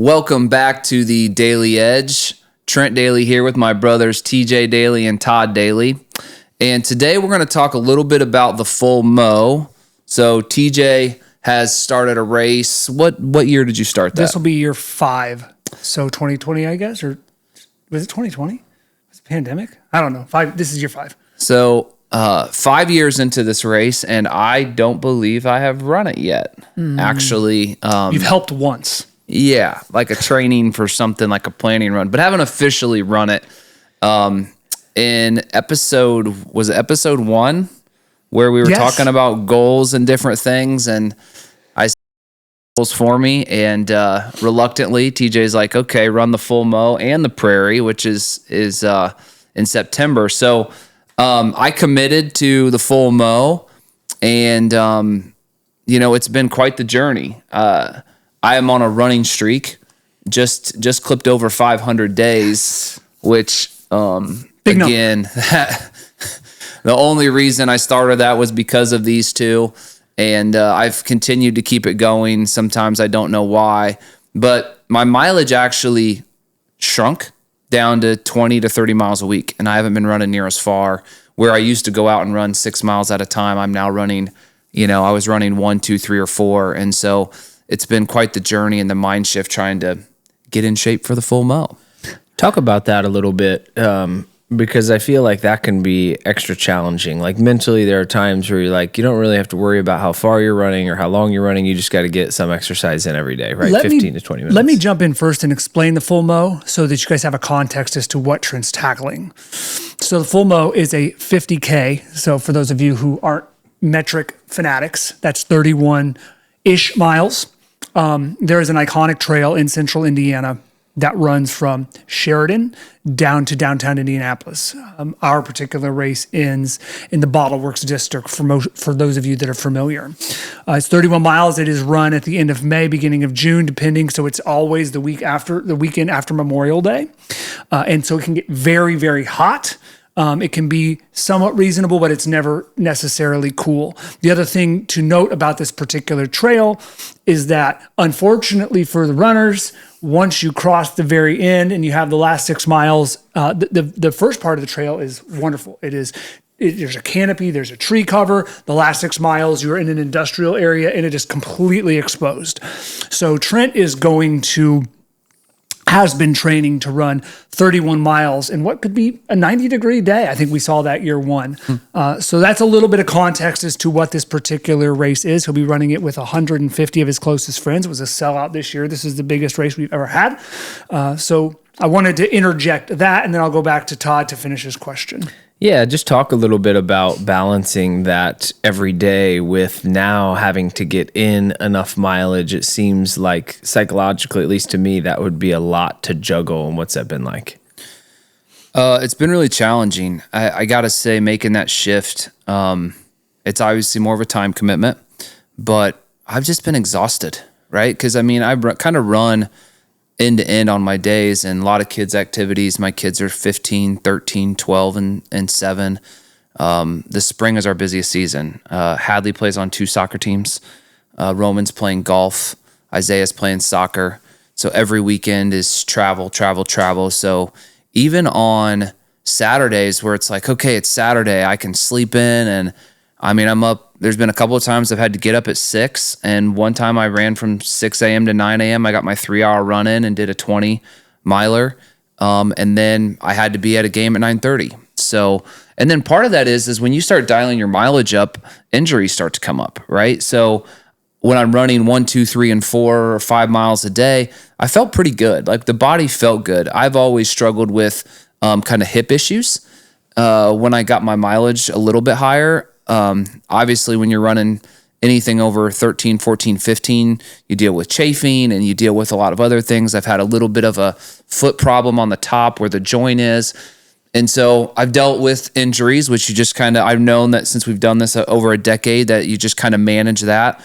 Welcome back to the Daily Edge. Trent Dailey here with my brothers TJ Dailey and Todd Dailey. And today we're going to talk a little bit about the full mow. So TJ has started a race. What year did you start that? This will be year 5. So 2020, I guess, or was it 2020? Was it pandemic? I don't know. 5. This is year 5. So 5 years into this race, and I don't believe I have run it yet. Actually, You've helped once. yeah, like a training for something like a planning run, but haven't officially run it. In episode 1 where we were Yes. talking about goals and different things, and I set goals for me, and reluctantly TJ's like, okay, run the full mow and the prairie, which is in September. So I committed to the full mow, and it's been quite the journey. I am on a running streak, just clipped over 500 days, which Big again, the only reason I started that was because of these two, and I've continued to keep it going. Sometimes I don't know why, but my mileage actually shrunk down to 20 to 30 miles a week, and I haven't been running near as far. Where I used to go out and run 6 miles at a time, I'm now running, I was running 1, 2, 3, or 4, and so it's been quite the journey and the mind shift trying to get in shape for the full mow. Talk about that a little bit, because I feel like that can be extra challenging. Like mentally, there are times where you're like, you don't really have to worry about how far you're running or how long you're running. You just got to get some exercise in every day, right? 15 to 20 minutes. Let me jump in first and explain the full mow so that you guys have a context as to what Trent's tackling. So the full mow is a 50K. So for those of you who aren't metric fanatics, that's 31-ish miles. There is an iconic trail in central Indiana that runs from Sheridan down to downtown Indianapolis. Our particular race ends in the Bottle Works district for those of you that are familiar. It's 31 miles. It is run at the end of May, beginning of June, depending. So it's always the weekend after Memorial Day. And so it can get very, very hot. It can be somewhat reasonable, but it's never necessarily cool. The other thing to note about this particular trail is that, unfortunately for the runners, once you cross the very end and you have the last 6 miles, the first part of the trail is wonderful. There's a canopy, there's a tree cover. The last 6 miles, you're in an industrial area and it is completely exposed. So Trent has been training to run 31 miles in what could be a 90-degree day. I think we saw that year 1. So that's a little bit of context as to what this particular race is. He'll be running it with 150 of his closest friends. It was a sellout this year. This is the biggest race we've ever had. So I wanted to interject that, and then I'll go back to Todd to finish his question. Yeah, just talk a little bit about balancing that every day with now having to get in enough mileage. It seems like psychologically, at least to me, that would be a lot to juggle. And what's that been like? It's been really challenging. I got to say, making that shift, it's obviously more of a time commitment, but I've just been exhausted, right? Because, I kind of run end to end on my days, and a lot of kids' activities. My kids are 15, 13, 12, and 7. This spring is our busiest season. Hadley plays on 2 soccer teams. Roman's playing golf. Isaiah's playing soccer. So every weekend is travel. So even on Saturdays where it's like, okay, it's Saturday, I can sleep in, and I'm up. There's been a couple of times I've had to get up at 6, and one time I ran from 6 a.m. to 9 a.m. I got my 3-hour run in and did a 20-miler, and then I had to be at a game at 9:30. So, and then part of that is when you start dialing your mileage up, injuries start to come up, right? So when I'm running 1, 2, 3, and 4 or 5 miles a day, I felt pretty good. Like the body felt good. I've always struggled with kind of hip issues when I got my mileage a little bit higher. Obviously, when you're running anything over 13, 14, 15, you deal with chafing and you deal with a lot of other things. I've had a little bit of a foot problem on the top where the joint is. And so I've dealt with injuries, which I've known that since we've done this over a decade, that you just kind of manage that.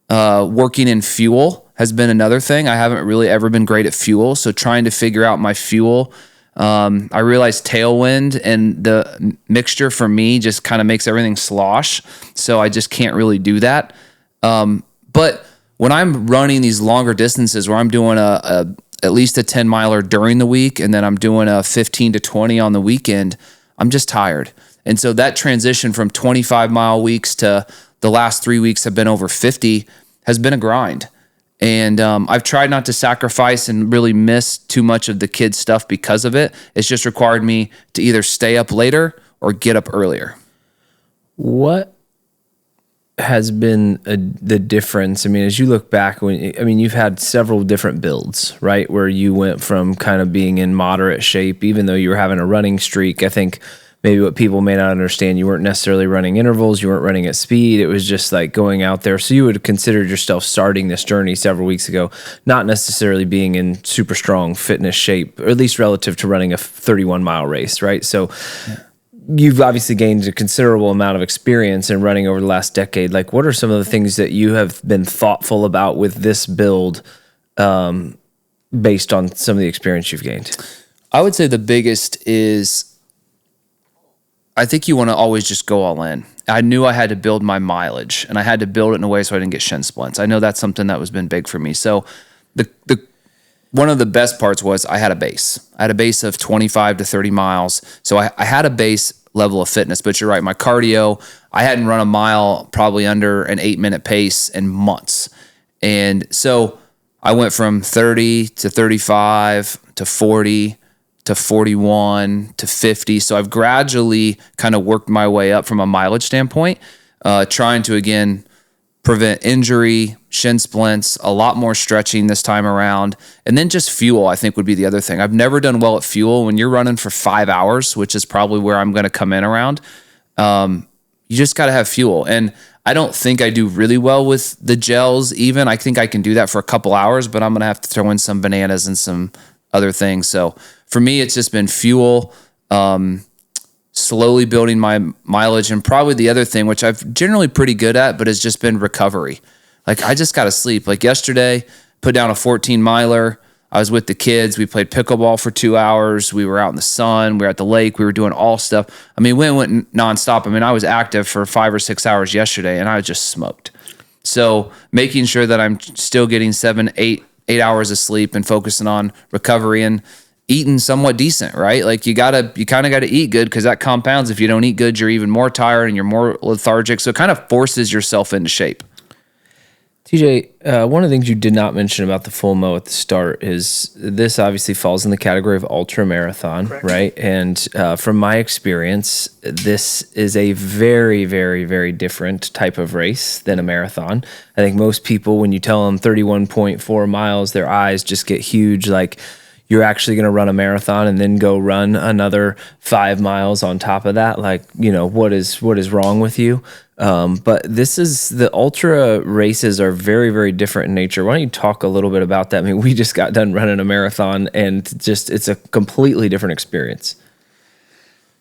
Working in fuel has been another thing. I haven't really ever been great at fuel. So trying to figure out my fuel. I realized tailwind and the mixture for me just kind of makes everything slosh. So I just can't really do that. But when I'm running these longer distances where I'm doing at least a 10 miler during the week, and then I'm doing a 15 to 20 on the weekend, I'm just tired. And so that transition from 25-mile weeks to the last 3 weeks have been over 50 has been a grind. And I've tried not to sacrifice and really miss too much of the kids' stuff because of it. It's just required me to either stay up later or get up earlier. What has been the difference? I mean, as you look back, you've had several different builds, right? Where you went from kind of being in moderate shape, even though you were having a running streak. I think maybe what people may not understand, you weren't necessarily running intervals, you weren't running at speed. It was just like going out there. So you would have considered yourself starting this journey several weeks ago, not necessarily being in super strong fitness shape, or at least relative to running a 31-mile race, right? So you've obviously gained a considerable amount of experience in running over the last decade. Like, what are some of the things that you have been thoughtful about with this build based on some of the experience you've gained? I would say the biggest is, I think you want to always just go all in. I knew I had to build my mileage, and I had to build it in a way so I didn't get shin splints. I know that's something that has been big for me. So the one of the best parts was I had a base. I had a base of 25 to 30 miles. So I had a base level of fitness, but you're right. My cardio, I hadn't run a mile probably under an 8-minute pace in months. And so I went from 30 to 35 to 40 to 41 to 50. So I've gradually kind of worked my way up from a mileage standpoint, trying to, again, prevent injury, shin splints, a lot more stretching this time around. And then just fuel, I think, would be the other thing. I've never done well at fuel. When you're running for 5 hours, which is probably where I'm going to come in around, you just got to have fuel. And I don't think I do really well with the gels even. I think I can do that for a couple hours, but I'm going to have to throw in some bananas and some other things. So for me, it's just been fuel, slowly building my mileage, and probably the other thing, which I've generally pretty good at, but has just been recovery. Like, I just got to sleep. Like yesterday, put down a 14 miler. I was with the kids. We played pickleball for 2 hours. We were out in the sun. We were at the lake. We were doing all stuff. I mean, we went nonstop. I mean, I was active for 5 or 6 hours yesterday, and I was just smoked. So making sure that I'm still getting 7, 8 hours of sleep and focusing on recovery and eating somewhat decent, right? Like, you kind of got to eat good, because that compounds. If you don't eat good, you're even more tired and you're more lethargic. So it kind of forces yourself into shape. TJ, one of the things you did not mention about the full mo at the start is this obviously falls in the category of ultra marathon, right? And from my experience, this is a very, very, very different type of race than a marathon. I think most people, when you tell them 31.4 miles, their eyes just get huge, like you're actually going to run a marathon and then go run another 5 miles on top of that. Like, what is wrong with you? But the ultra races are very, very different in nature. Why don't you talk a little bit about that? I mean, we just got done running a marathon, and it's a completely different experience.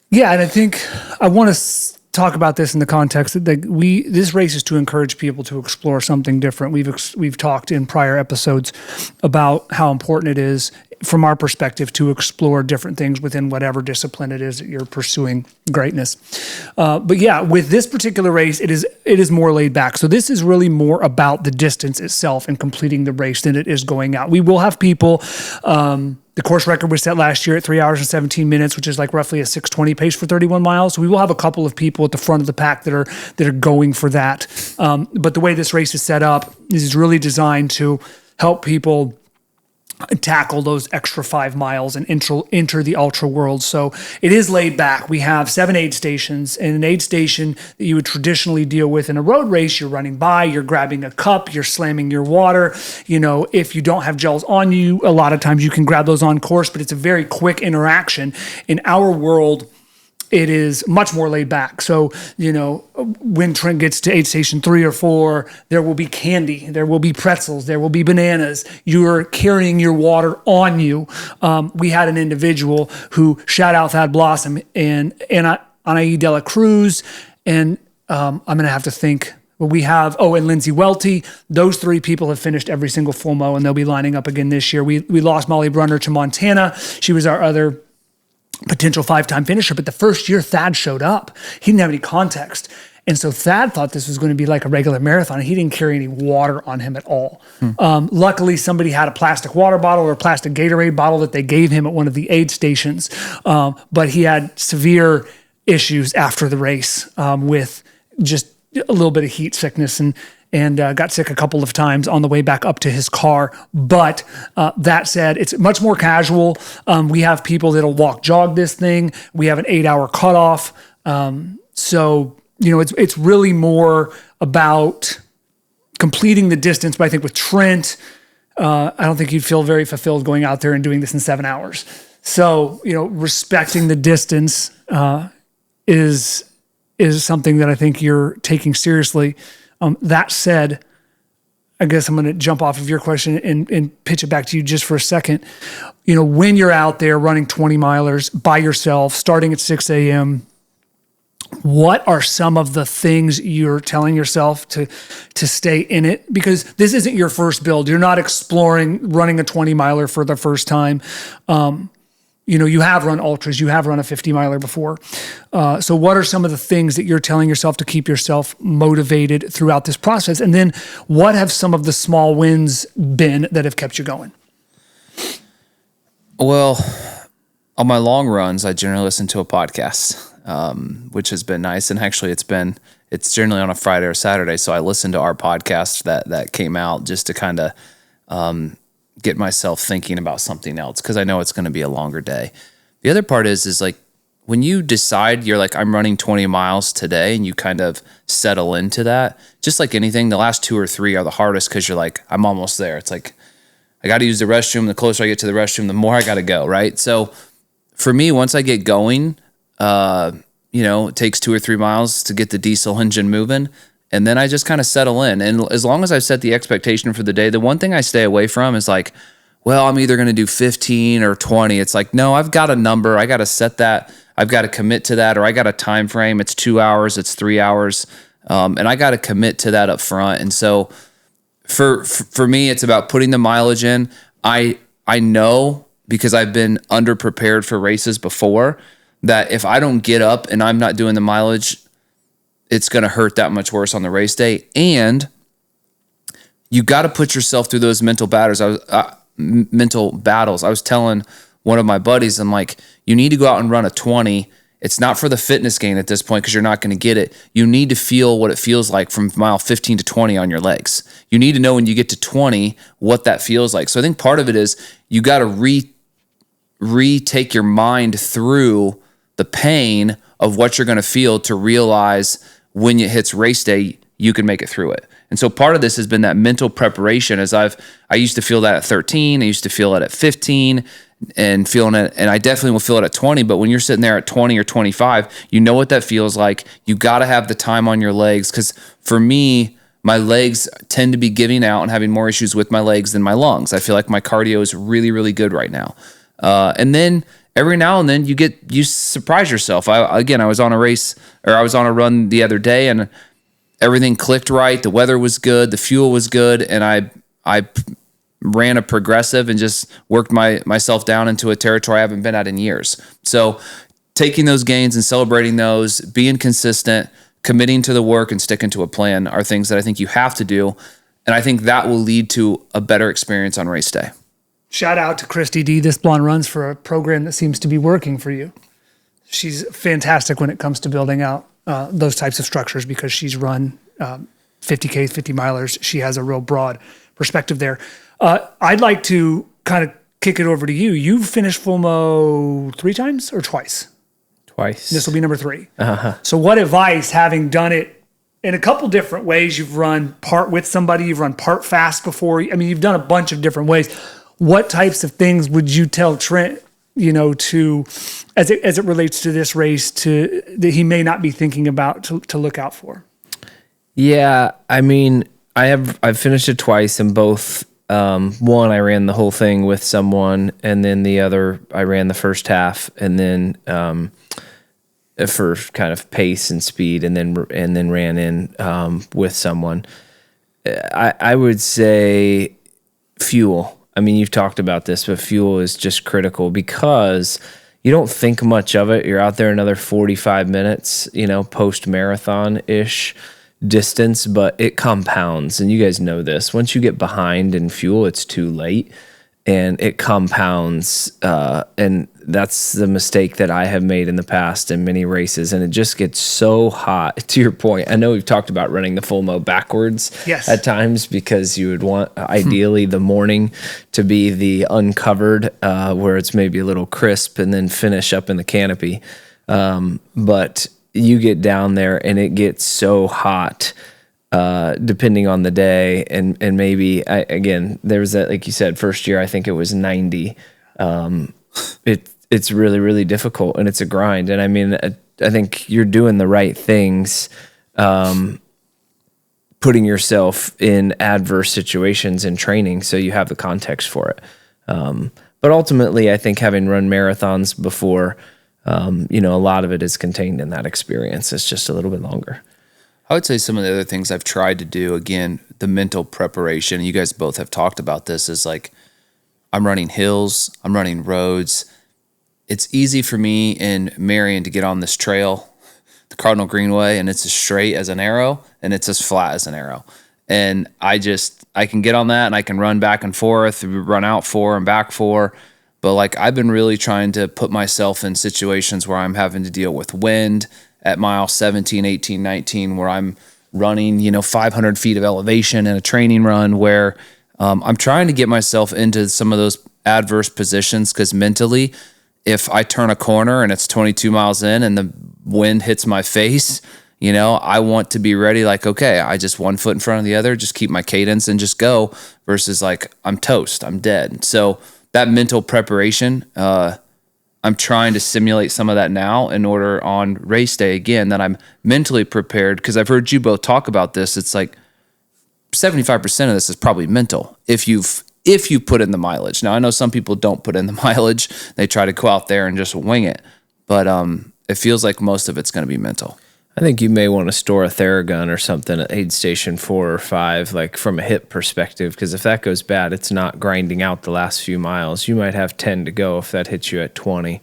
Yeah, and I think I want to talk about this in the context that this race is to encourage people to explore something different. We've talked in prior episodes about how important it is, from our perspective, to explore different things within whatever discipline it is that you're pursuing greatness. But yeah, with this particular race, it is more laid back. So this is really more about the distance itself and completing the race than it is going out. We will have people. The course record was set last year at 3 hours and 17 minutes, which is like roughly a 6:20 pace for 31 miles. So we will have a couple of people at the front of the pack that are going for that. But the way this race is set up is really designed to help people tackle those extra 5 miles and enter the ultra world. So it is laid back. We have 7 aid stations, and an aid station that you would traditionally deal with in a road race, you're running by, you're grabbing a cup, you're slamming your water. If you don't have gels on you, a lot of times you can grab those on course, but it's a very quick interaction. In our world, it is much more laid back. So, when Trent gets to aid station 3 or 4, there will be candy, there will be pretzels, there will be bananas. You're carrying your water on you. We had an individual who, shout out Thad Blossom and Anaí de la Cruz, and I'm going to have to think. We have, and Lindsay Welty. Those 3 people have finished every single full mo, and they'll be lining up again this year. We lost Molly Brunner to Montana. She was our other potential 5-time finisher, but the first year Thad showed up, he didn't have any context. And so Thad thought this was going to be like a regular marathon. And he didn't carry any water on him at all. Luckily, somebody had a plastic water bottle or a plastic Gatorade bottle that they gave him at one of the aid stations. But he had severe issues after the race with just a little bit of heat sickness and got sick a couple of times on the way back up to his car. But that said, it's much more casual. We have people that'll jog this thing. We have an 8-hour cutoff. So, it's really more about completing the distance. But I think with Trent, I don't think you'd feel very fulfilled going out there and doing this in 7 hours. So, respecting the distance is something that I think you're taking seriously. That said, I guess I'm going to jump off of your question and pitch it back to you just for a second. When you're out there running 20 milers by yourself, starting at 6 a.m., what are some of the things you're telling yourself to stay in it? Because this isn't your first build. You're not exploring running a 20 miler for the first time. You have run ultras, you have run a 50 miler before. So what are some of the things that you're telling yourself to keep yourself motivated throughout this process? And then what have some of the small wins been that have kept you going? Well, on my long runs, I generally listen to a podcast, which has been nice. And actually it's generally on a Friday or Saturday. So I listen to our podcast that came out just to kind of, get myself thinking about something else because I know it's going to be a longer day. The other part is like when you decide you're like, I'm running 20 miles today and you kind of settle into that, just like anything, the last 2 or 3 are the hardest because you're like, I'm almost there. It's like, I got to use the restroom. The closer I get to the restroom, the more I got to go. Right. So for me, once I get going, it takes 2 or 3 miles to get the diesel engine moving. And then I just kind of settle in. And as long as I've set the expectation for the day, the one thing I stay away from is like, well, I'm either going to do 15 or 20. It's like, no, I've got a number. I got to set that. I've got to commit to that, or I got a time frame. It's 2 hours. It's 3 hours. And I got to commit to that up front. And so for me, it's about putting the mileage in. I know because I've been underprepared for races before that if I don't get up and I'm not doing the mileage, it's going to hurt that much worse on the race day. And you got to put yourself through those mental battles. I was telling one of my buddies, I'm like, you need to go out and run a 20. It's not for the fitness gain at this point because you're not going to get it. You need to feel what it feels like from mile 15 to 20 on your legs. You need to know when you get to 20 what that feels like. So I think part of it is you got to retake your mind through the pain of what you're going to feel to realize when it hits race day, you can make it through it. And so part of this has been that mental preparation as I used to feel that at 13, I used to feel it at 15 and feeling it. And I definitely will feel it at 20, but when you're sitting there at 20 or 25, you know what that feels like. You got to have the time on your legs. Cause for me, my legs tend to be giving out and having more issues with my legs than my lungs. I feel like my cardio is really, really good right now. And then every now and then you surprise yourself. I was on a run the other day and everything clicked right. The weather was good. The fuel was good. And I ran a progressive and just worked myself down into a territory I haven't been at in years. So taking those gains and celebrating those, being consistent, committing to the work and sticking to a plan are things that I think you have to do. And I think that will lead to a better experience on race day. Shout out to Christy D. This Blonde Runs for a program that seems to be working for you. She's fantastic when it comes to building out those types of structures because she's run 50Ks, 50 milers. She has a real broad perspective there. I'd like to kind of kick it over to you. You've finished FOMO 3 times or twice? Twice. This will be number 3. Uh-huh. So what advice, having done it in a couple different ways, you've run part with somebody, you've run part fast before. I mean, you've done a bunch of different ways. What types of things would you tell Trent, to as it relates to this race, that he may not be thinking about to look out for? Yeah, I mean, I've finished it twice, and both. One, I ran the whole thing with someone, and then the other, I ran the first half, and then for kind of pace and speed, and then ran in with someone. I would say fuel. I mean, you've talked about this, but fuel is just critical because you don't think much of it. You're out there another 45 minutes, post marathon ish distance, but it compounds. And you guys know this. Once you get behind in fuel, it's too late and it compounds. And that's the mistake that I have made in the past in many races. And it just gets so hot. To your point, I know we've talked about running the full mo backwards at times because you would want ideally the morning to be the uncovered, where it's maybe a little crisp and then finish up in the canopy. But you get down there and it gets so hot, depending on the day. And maybe again, there was that, like you said, first year, I think it was 90. It's really, really difficult and it's a grind. And I mean, I think you're doing the right things, putting yourself in adverse situations in training so you have the context for it. But ultimately, I think having run marathons before, a lot of it is contained in that experience. It's just a little bit longer. I would say some of the other things I've tried to do, again, the mental preparation, you guys both have talked about this, is like I'm running hills, I'm running roads. It's easy for me in Marion to get on this trail, the Cardinal Greenway, and it's as straight as an arrow and it's as flat as an arrow. And I can get on that and I can run back and forth, run out 4 and back 4. But like I've been really trying to put myself in situations where I'm having to deal with wind at mile 17, 18, 19, where I'm running, 500 feet of elevation in a training run where I'm trying to get myself into some of those adverse positions because mentally, if I turn a corner and it's 22 miles in and the wind hits my face, I want to be ready. Like, okay, I just 1 foot in front of the other, just keep my cadence and just go versus like I'm toast, I'm dead. So that mental preparation, I'm trying to simulate some of that now in order on race day, again, that I'm mentally prepared because I've heard you both talk about this. It's like 75% of this is probably mental. If you put in the mileage. Now, I know some people don't put in the mileage. They try to go out there and just wing it. But it feels like most of it's going to be mental. I think you may want to store a Theragun or something at aid station 4 or 5, like from a hip perspective, because if that goes bad, it's not grinding out the last few miles. You might have 10 to go if that hits you at 20.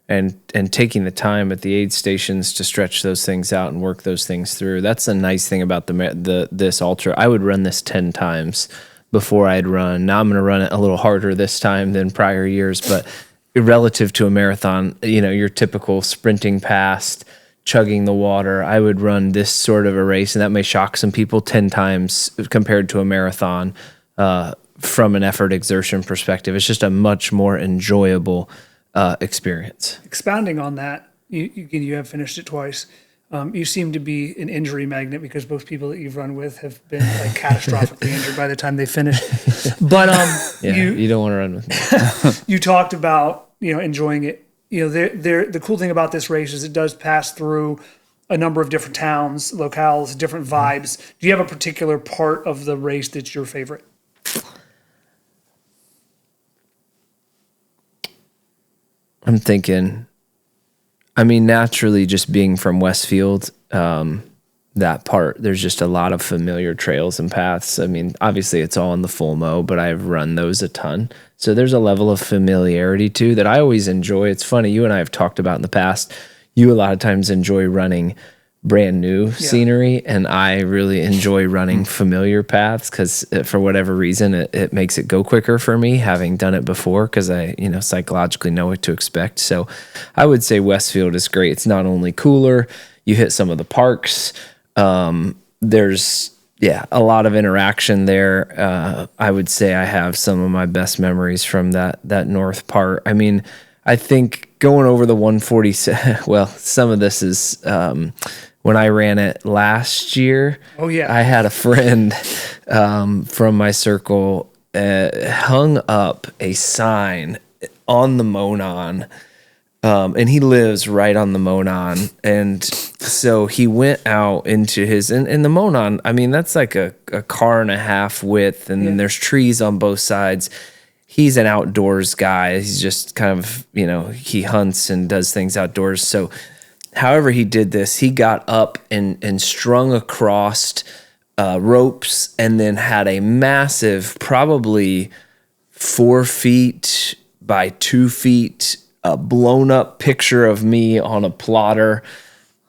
And taking the time at the aid stations to stretch those things out and work those things through. That's the nice thing about this ultra. I would run this 10 times before I'd run. Now I'm going to run it a little harder this time than prior years, but relative to a marathon, your typical sprinting past, chugging the water, I would run this sort of a race, and that may shock some people, 10 times compared to a marathon from an effort exertion perspective. It's just a much more enjoyable experience. Expounding on that, you have finished it twice. You seem to be an injury magnet because most people that you've run with have been like catastrophically injured by the time they finish. But you don't want to run with me. You talked about enjoying it. The cool thing about this race is it does pass through a number of different towns, locales, different vibes. Do you have a particular part of the race that's your favorite? I'm thinking, naturally just being from Westfield, that part, there's just a lot of familiar trails and paths. Obviously it's all in the full mo, but I've run those a ton. So there's a level of familiarity too that I always enjoy. It's funny, you and I have talked about in the past, you a lot of times enjoy running brand new scenery, and I really enjoy running familiar paths because for whatever reason, it makes it go quicker for me, having done it before, because I, psychologically know what to expect. So I would say Westfield is great. It's not only cooler, you hit some of the parks, there's a lot of interaction there. I would say I have some of my best memories from that north part. I think going over the 147, well, some of this is when I ran it last year. Oh, yeah. I had a friend from my circle hung up a sign on the Monon. And he lives right on the Monon. And so he went out into his, and the Monon, that's like a car and a half width, and then there's trees on both sides. He's an outdoors guy. He's just kind of, he hunts and does things outdoors. So however he did this, he got up and strung across ropes and then had a massive, probably 4 feet by 2 feet a blown up picture of me on a plotter.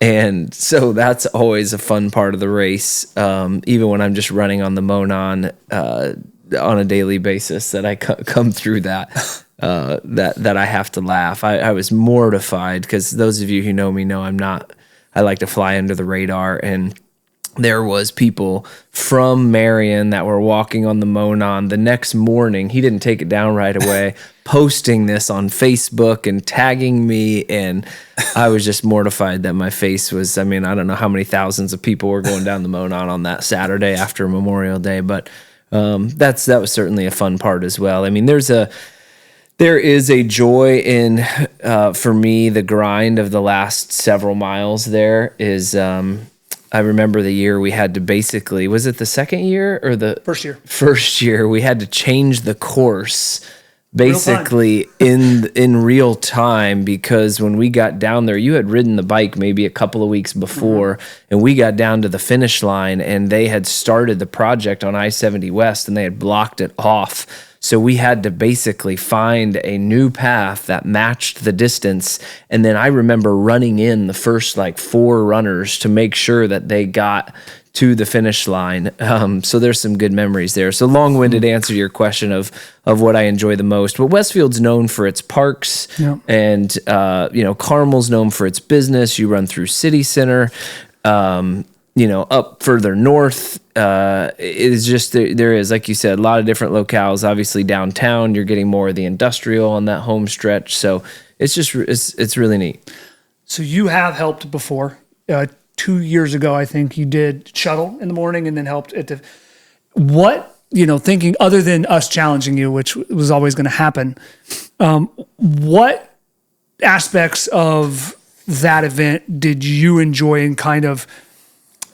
And so that's always a fun part of the race. Even when I'm just running on the Monon on a daily basis, that I come through that I have to laugh. I was mortified because those of you who know me know I like to fly under the radar, and there was people from Marion that were walking on the Monon the next morning. He didn't take it down right away, posting this on Facebook and tagging me. And I was just mortified that my face was, I don't know how many thousands of people were going down the Monon on that Saturday after Memorial Day, but that was certainly a fun part as well. There is a joy in, for me, the grind of the last several miles. There is, I remember the year we had to basically, was it the second year or the first year? First year, we had to change the course basically in real time, because when we got down there, you had ridden the bike maybe a couple of weeks before, and we got down to the finish line and they had started the project on I-70 West and they had blocked it off. So we had to basically find a new path that matched the distance. And then I remember running in the first 4 runners to make sure that they got to the finish line. So there's some good memories there. So long-winded answer to your question of what I enjoy the most. But Westfield's known for its parks, and Carmel's known for its business. You run through City Center. Up further north, it is just, there is, like you said, a lot of different locales. Obviously downtown, you're getting more of the industrial on that home stretch. So it's just, it's really neat. So you have helped before. 2 years ago, I think you did shuttle in the morning and then helped at the, thinking other than us challenging you, which was always going to happen. What aspects of that event did you enjoy and kind of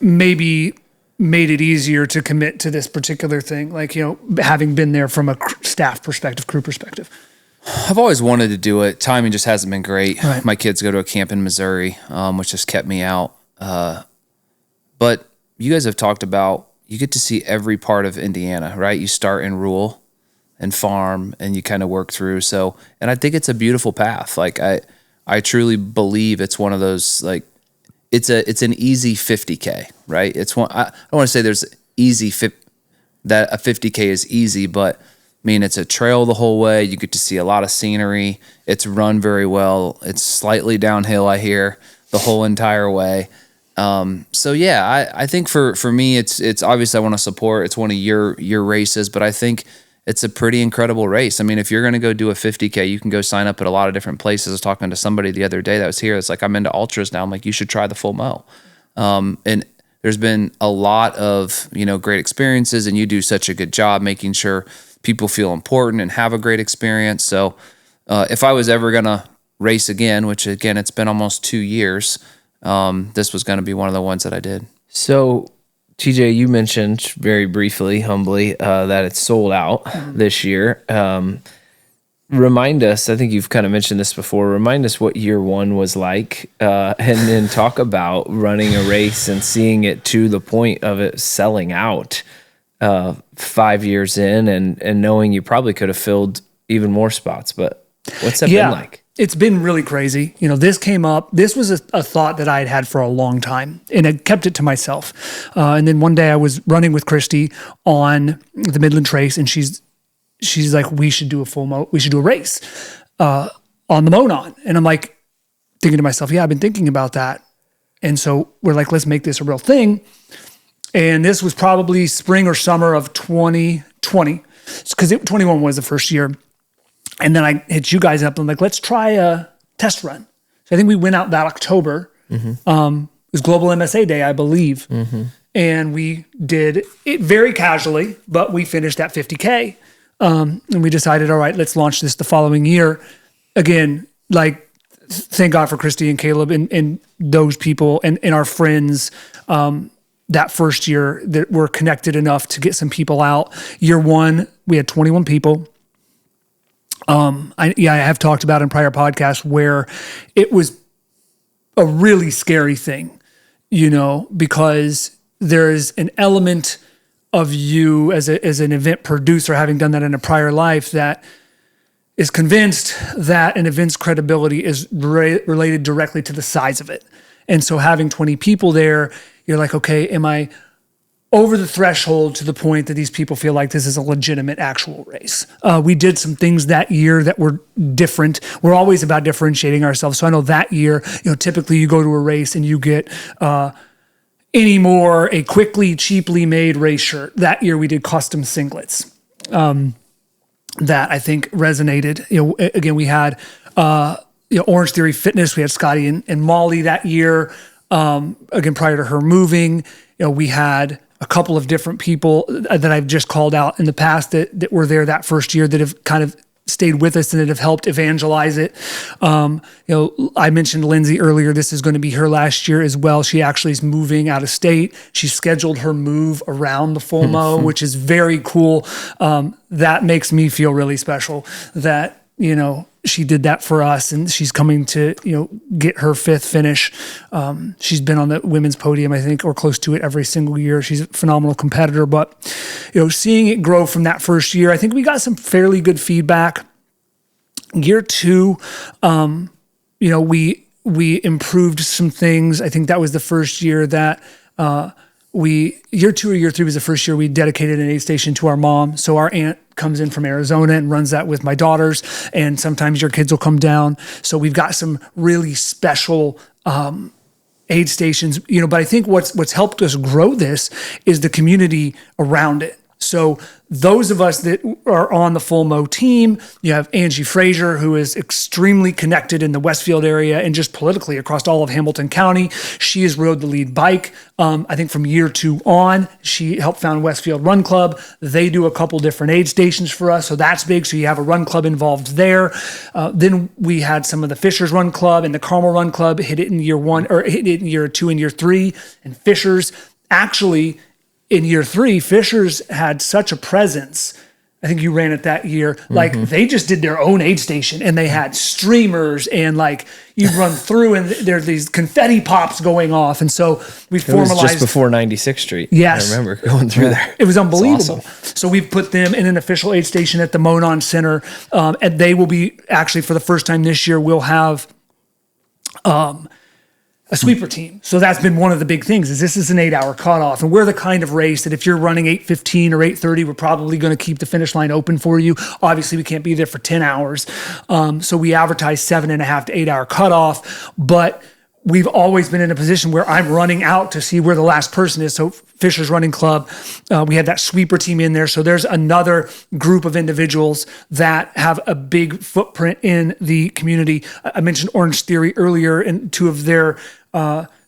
maybe made it easier to commit to this particular thing? Having been there from a staff perspective, crew perspective. I've always wanted to do it. Timing just hasn't been great. Right. My kids go to a camp in Missouri, which just kept me out. But you guys have talked about, you get to see every part of Indiana, right? You start in rural and farm and you kind of work through. So, and I think it's a beautiful path. I truly believe it's one of those, it's an easy 50K, right? It's one, I don't want to say there's that a 50K is easy, but it's a trail the whole way. You get to see a lot of scenery. It's run very well. It's slightly downhill, I hear, the whole entire way. So yeah, I think for me, it's obviously I want to support, it's one of your races, but I think it's a pretty incredible race. If you're going to go do a 50K, you can go sign up at a lot of different places. I was talking to somebody the other day that was here. It's like, I'm into ultras now. I'm like, you should try the full mo. And there's been a lot of, great experiences, and you do such a good job making sure people feel important and have a great experience. So, if I was ever going to race again, which again, it's been almost 2 years, this was going to be one of the ones that I did. So, TJ, you mentioned very briefly, humbly, that it's sold out this year. Remind us, I think you've kind of mentioned this before, remind us what year one was like, and then talk about running a race and seeing it to the point of it selling out 5 years in, and knowing you probably could have filled even more spots. But what's that been like? It's been really crazy. This came up. This was a thought that I had for a long time, and I kept it to myself. And then one day I was running with Christy on the Midland Trace, and she's like, "We should do we should do a race on the Monon." And I'm like, thinking to myself, "Yeah, I've been thinking about that." And so we're like, "Let's make this a real thing." And this was probably spring or summer of 2020, because 21 was the first year. And then I hit you guys up and I'm like, let's try a test run. So I think we went out that October. It was Global MSA Day, I believe. And we did it very casually, but we finished at 50K. And we decided, all right, let's launch this the following year. Again, thank God for Christy and Caleb and those people and our friends that first year that were connected enough to get some people out. Year one, we had 21 people. I have talked about in prior podcasts where it was a really scary thing, because there's an element of you as an event producer, having done that in a prior life, that is convinced that an event's credibility is related directly to the size of it. And so having 20 people there, you're like, okay, am I over the threshold to the point that these people feel like this is a legitimate actual race? We did some things that year that were different. We're always about differentiating ourselves. So I know that year, typically you go to a race and you get anymore a quickly, cheaply made race shirt. That year we did custom singlets. That I think resonated. Again, we had Orange Theory Fitness. We had Scotty and Molly that year. Again, prior to her moving, we had a couple of different people that I've just called out in the past that were there that first year that have kind of stayed with us and that have helped evangelize it. I mentioned Lindsay earlier. This is going to be her last year as well. She actually is moving out of state. She scheduled her move around the full mo, which is very cool. That makes me feel really special that, she did that for us, and she's coming to, get her 5th finish. She's been on the women's podium, I think, or close to it every single year. She's a phenomenal competitor, but, seeing it grow from that first year, I think we got some fairly good feedback. Year 2, we improved some things. I think that was the first year that, year 2 or year 3 was the first year we dedicated an aid station to our mom. So our aunt comes in from Arizona and runs that with my daughters. And sometimes your kids will come down. So we've got some really special, aid stations, but I think what's helped us grow this is the community around it. So those of us that are on the Full Mo team, you have Angie Frazier, who is extremely connected in the Westfield area and just politically across all of Hamilton County. She has rode the lead bike. I think from year 2 on, she helped found Westfield Run Club. They do a couple different aid stations for us. So that's big. So you have a run club involved there. Then we had some of the Fishers Run Club and the Carmel Run Club hit it in year 1 or hit it in year 2 and year 3. And Fishers actually, in year 3, Fishers had such a presence. I think you ran it that year. Like they just did their own aid station and they had streamers and you run through and there's these confetti pops going off. And so we formalized. It was just before 96th Street. Yes. I remember going through there. It was unbelievable. Awesome. So we've put them in an official aid station at the Monon Center. And they will be actually for the first time this year, we'll have, a sweeper team. So that's been one of the big things is this is an 8-hour cutoff. And we're the kind of race that if you're running 8:15 or 8:30, we're probably going to keep the finish line open for you. Obviously we can't be there for 10 hours. So we advertise 7.5 to 8-hour cutoff, but we've always been in a position where I'm running out to see where the last person is. So Fisher's Running Club, we had that sweeper team in there. So there's another group of individuals that have a big footprint in the community. I mentioned Orange Theory earlier and 2 of their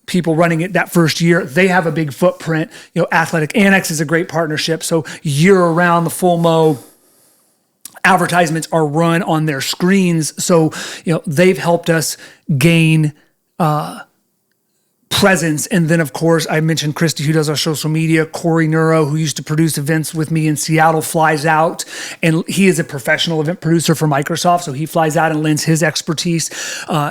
people running it that first year. They have a big footprint. Athletic Annex is a great partnership. So year around the Full Mo advertisements are run on their screens. So, they've helped us gain presence. And then, of course, I mentioned Christy, who does our social media. Corey Neuro, who used to produce events with me in Seattle, flies out. And he is a professional event producer for Microsoft. So he flies out and lends his expertise.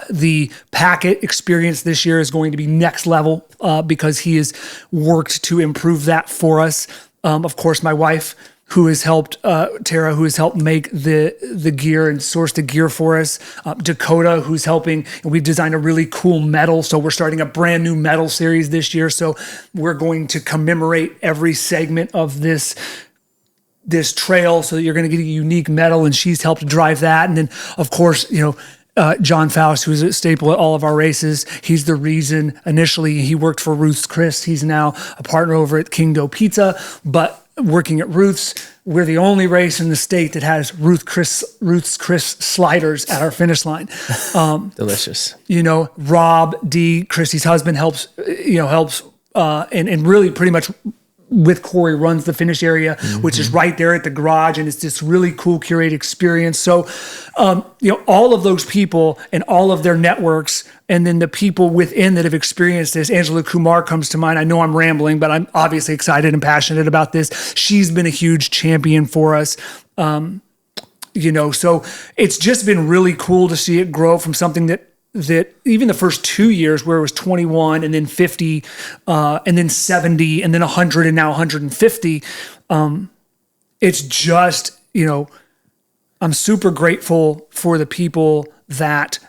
The Packet experience this year is going to be next level because he has worked to improve that for us. Of course, my wife, who has helped, Tara, who has helped make the gear and source the gear for us. Dakota, who's helping, and we've designed a really cool medal. So we're starting a brand new medal series this year. So we're going to commemorate every segment of this trail so that you're going to get a unique medal, and she's helped drive that. And then, of course, John Faust, who's a staple at all of our races. He's the reason initially he worked for Ruth's Chris. He's now a partner over at King Dough Pizza, but working at Ruth's, we're the only race in the state that has Ruth's Chris sliders at our finish line. Delicious. Rob D, Christy's husband, helps and really pretty much with Corey runs the finish area, which is right there at the garage. And it's this really cool curated experience. So, all of those people and all of their networks, and then the people within that have experienced this. Angela Kumar comes to mind. I know I'm rambling, but I'm obviously excited and passionate about this. She's been a huge champion for us. So it's just been really cool to see it grow from something that even the first 2 years where it was 21 and then 50 and then 70 and then 100 and now 150, it's just, I'm super grateful for the people that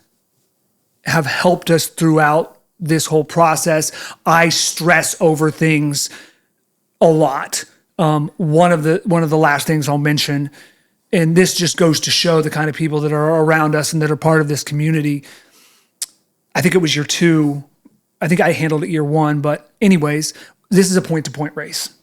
have helped us throughout this whole process. I stress over things a lot. One of the last things I'll mention, and this just goes to show the kind of people that are around us and that are part of this community. I think it was year 2. I think I handled it year 1, but anyways, this is a point-to-point race.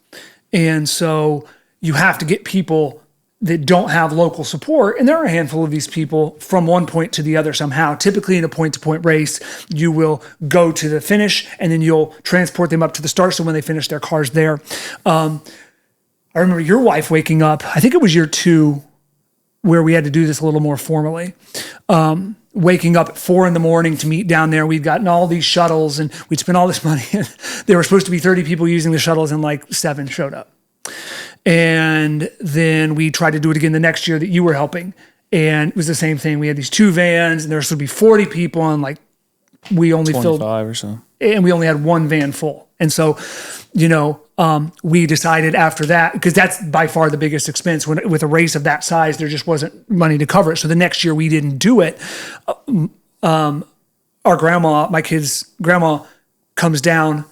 And so you have to get people that don't have local support, and there are a handful of these people from one point to the other somehow. Typically in a point-to-point race, you will go to the finish, and then you'll transport them up to the start, so when they finish, their car's there. I remember your wife waking up, I think it was year 2, where we had to do this a little more formally, waking up at 4 a.m. to meet down there. We'd gotten all these shuttles, and we'd spent all this money. There were supposed to be 30 people using the shuttles, and like 7 showed up. And then we tried to do it again the next year that you were helping. And it was the same thing. We had these 2 vans, and there was supposed to be 40 people, and like we only 25 filled 5 or so. And we only had 1 van full. And so, we decided after that, because that's by far the biggest expense. With a race of that size, there just wasn't money to cover it. So the next year we didn't do it. Our grandma, my kid's grandma, comes down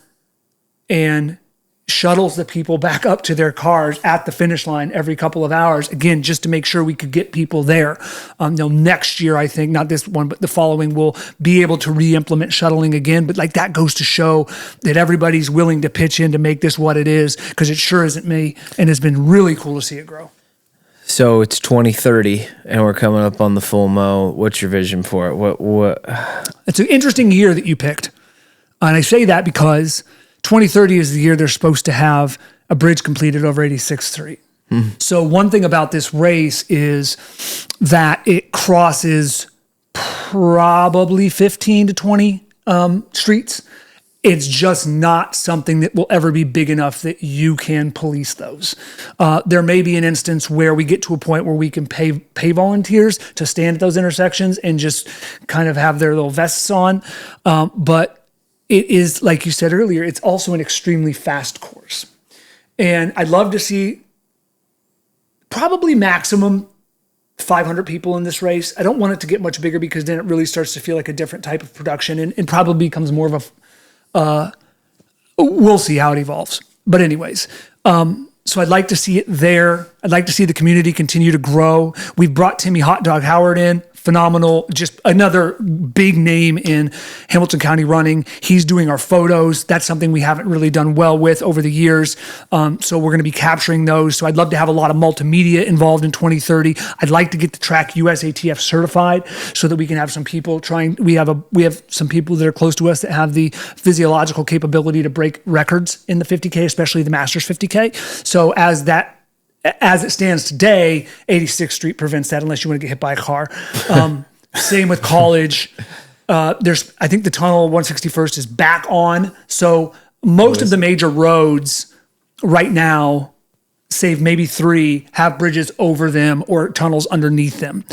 and shuttles the people back up to their cars at the finish line every couple of hours, again, just to make sure we could get people there. Next year, I think, not this one, but the following, we'll be able to re-implement shuttling again. But like that goes to show that everybody's willing to pitch in to make this what it is, because it sure isn't me. And it's been really cool to see it grow. So it's 2030 and we're coming up on the full mow. What's your vision for it? What? It's an interesting year that you picked. And I say that because 2030 is the year they're supposed to have a bridge completed over 86th Street. So one thing about this race is that it crosses probably 15 to 20 streets. It's just not something that will ever be big enough that you can police those. There may be an instance where we get to a point where we can pay volunteers to stand at those intersections and just kind of have their little vests on. But it is, like you said earlier, it's also an extremely fast course. And I'd love to see probably maximum 500 people in this race. I don't want it to get much bigger, because then it really starts to feel like a different type of production and probably becomes more of a, we'll see how it evolves. But anyways, so I'd like to see it there. I'd like to see the community continue to grow. We've brought Timmy Hot Dog Howard in. Phenomenal, just another big name in Hamilton County running. He's doing our photos. That's something we haven't really done well with over the years. So we're going to be capturing those. So I'd love to have a lot of multimedia involved in 2030. I'd like to get the track USATF certified so that we can have some people we have some people that are close to us that have the physiological capability to break records in the 50K, especially the Masters 50K. So as it stands today, 86th Street prevents that unless you want to get hit by a car. Same with college. I think the tunnel 161st is back on. So most of the major roads right now, save maybe 3, have bridges over them or tunnels underneath them.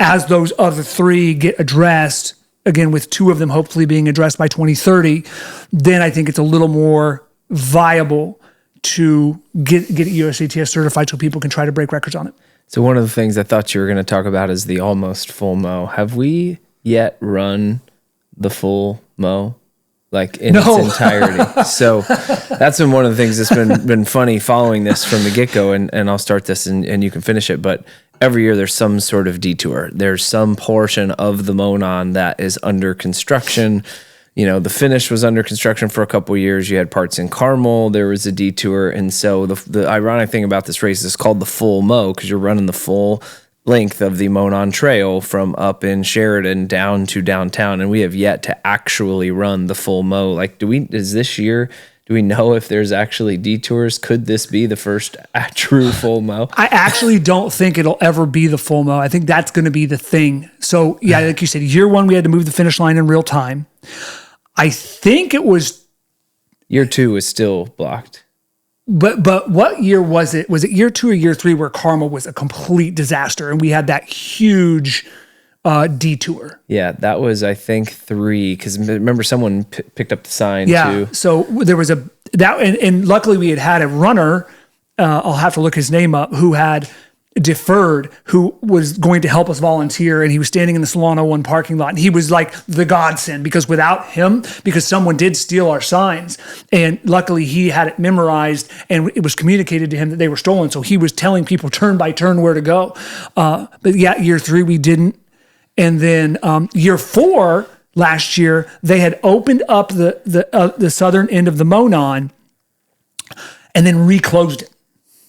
As those other 3 get addressed, again, with 2 of them hopefully being addressed by 2030, then I think it's a little more viable to get it USATF certified so people can try to break records on it. So one of the things I thought you were going to talk about is the almost full mow. Have we yet run the full mow, like in its entirety? So that's been one of the things that's been funny following this from the get-go, and I'll start this and you can finish it. But every year there's some sort of detour. There's some portion of the Monon that is under construction. The finish was under construction for a couple of years. You had parts in Carmel. There was a detour. And so the ironic thing about this race is called the full mow, because you're running the full length of the Monon Trail from up in Sheridan down to downtown. And we have yet to actually run the full mow. Like, do we know if there's actually detours? Could this be the first true full mow? I actually don't think it'll ever be the full mow. I think that's going to be the thing. So yeah, like you said, year 1, we had to move the finish line in real time. I think it was year 2 is still blocked. But what year was it? Was it year 2 or year 3 where Carmel was a complete disaster and we had that huge detour? Yeah, that was, I think, 3, because remember someone picked up the sign too. So there was and luckily we had a runner, I'll have to look his name up, who had deferred, who was going to help us volunteer, and he was standing in the Solano 1 parking lot, and he was like the godsend, because without him, because someone did steal our signs, and luckily he had it memorized and it was communicated to him that they were stolen, so he was telling people turn by turn where to go. But yeah, year 3 we didn't. And then year 4 last year, they had opened up the southern end of the Monon and then reclosed it.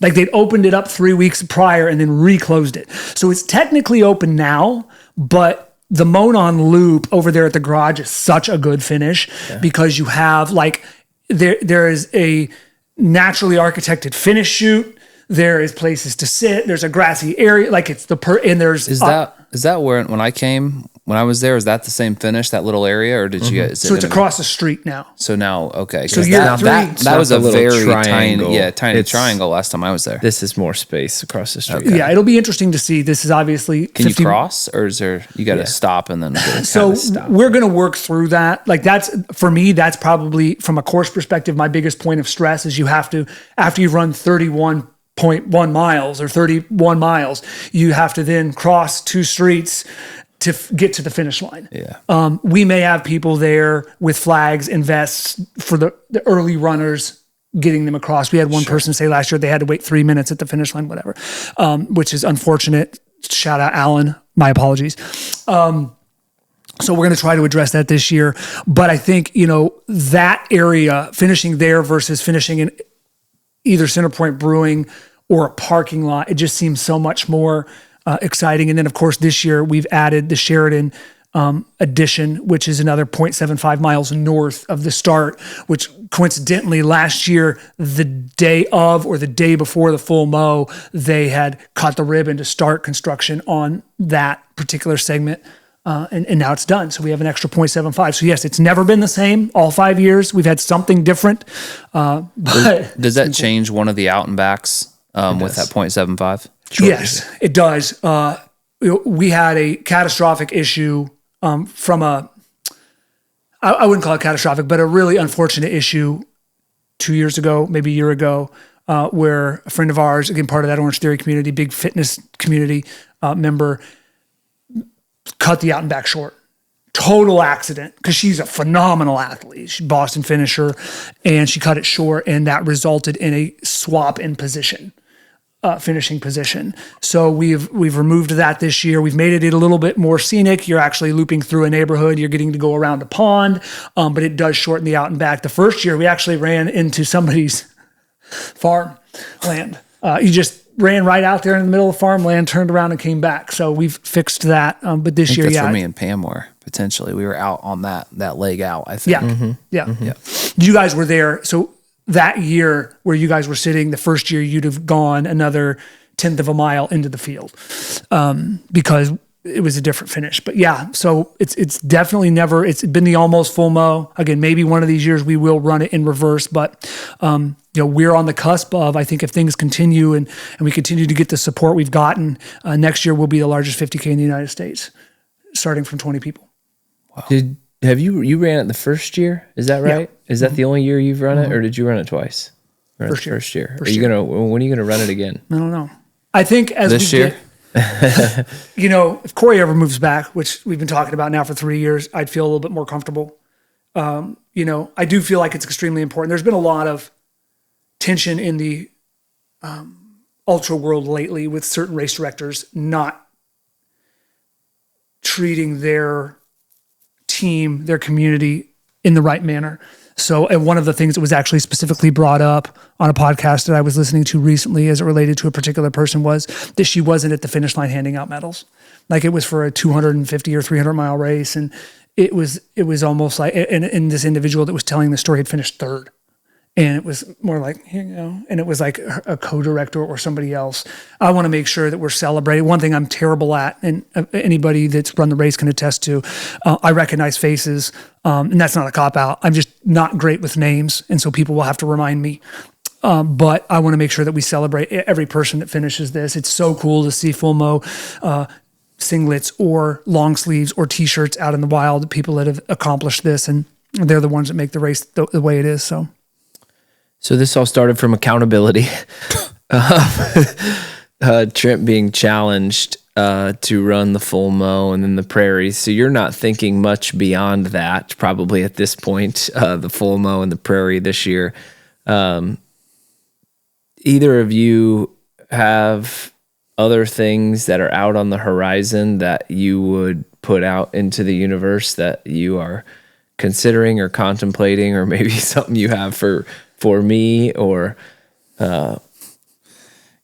Like they'd opened it up 3 weeks prior and then reclosed it. So it's technically open now, but the Monon Loop over there at the garage is such a good finish because you have like, there is a naturally architected finish chute. There is places to sit. There's a grassy area. Like it's and there's... Is that where, when I was there, is that the same finish, that little area, or did you guys? So it's across the street now. So now, okay. So that was a little very triangle. tiny triangle last time I was there. This is more space across the street. Yeah, it'll be interesting to see. This is obviously... Can you cross, or is there, you got to stop and then... So we're going to work through that. Like that's, for me, that's probably, from a course perspective, my biggest point of stress is you have to, after you've run 31.1 miles or 31 miles, you have to then cross 2 streets to get to the finish line. Yeah. We may have people there with flags and vests for the early runners, getting them across. We had one person say last year they had to wait 3 minutes at the finish line, whatever, which is unfortunate. Shout out Alan, my apologies. So we're going to try to address that this year. But I think, that area, finishing there versus finishing in either Centerpoint Brewing or a parking lot, it just seems so much more exciting. And then, of course, this year we've added the Sheridan addition, which is another 0.75 miles north of the start, which coincidentally last year, the day of or the day before the full mow, they had cut the ribbon to start construction on that particular segment. And now it's done. So we have an extra 0.75. So yes, it's never been the same all 5 years. We've had something different. But does that change one of the out and backs with that 0.75? Yes, it does. We had a catastrophic issue from I wouldn't call it catastrophic, but a really unfortunate issue 2 years ago, maybe a year ago, where a friend of ours, again, part of that Orange Theory community, big fitness community member, cut the out and back short. Total accident, because she's a phenomenal athlete. She's a Boston finisher, and she cut it short, and that resulted in a swap in position. Finishing position. So we've removed that this year. We've made it a little bit more scenic. You're actually looping through a neighborhood. You're getting to go around a pond, but it does shorten the out and back. The first year we actually ran into somebody's farm land. You just ran right out there in the middle of farmland, turned around and came back. So we've fixed that. But this year, that's where me and Pam were potentially. We were out on that leg out, I think. Yeah. You guys were there. So that year where you guys were sitting, the first year you'd have gone another 1/10 of a mile into the field because it was a different finish. But yeah, so it's definitely never, it's been the almost full mow. Again, maybe one of these years we will run it in reverse, but we're on the cusp of, I think if things continue and we continue to get the support we've gotten, next year will be the largest 50K in the United States, starting from 20 people. Wow. You ran it the first year? Is that right? Yeah. Is that the only year you've run it, or did you run it twice? First year. When are you gonna run it again? I don't know. I think as this year. If Corey ever moves back, which we've been talking about now for 3 years, I'd feel a little bit more comfortable. I do feel like it's extremely important. There's been a lot of tension in the ultra world lately with certain race directors not treating their team, their community in the right manner. So, and one of the things that was actually specifically brought up on a podcast that I was listening to recently as it related to a particular person was that she wasn't at the finish line handing out medals. Like it was for a 250 or 300 mile race. And it was almost like, and this individual that was telling the story had finished third. And it was more like, here you go. And it was like a co-director or somebody else. I want to make sure that we're celebrating. One thing I'm terrible at, and anybody that's run the race can attest to, I recognize faces, and that's not a cop-out. I'm just not great with names, and so people will have to remind me. But I want to make sure that we celebrate every person that finishes this. It's so cool to see full mow singlets or long sleeves or T-shirts out in the wild, people that have accomplished this, and they're the ones that make the race the way it is, So this all started from accountability. Trent being challenged to run the full mow and then the prairies. So you're not thinking much beyond that, probably at this point, the full mow and the prairie this year. Either of you have other things that are out on the horizon that you would put out into the universe that you are considering or contemplating, or maybe something you have for me, or you're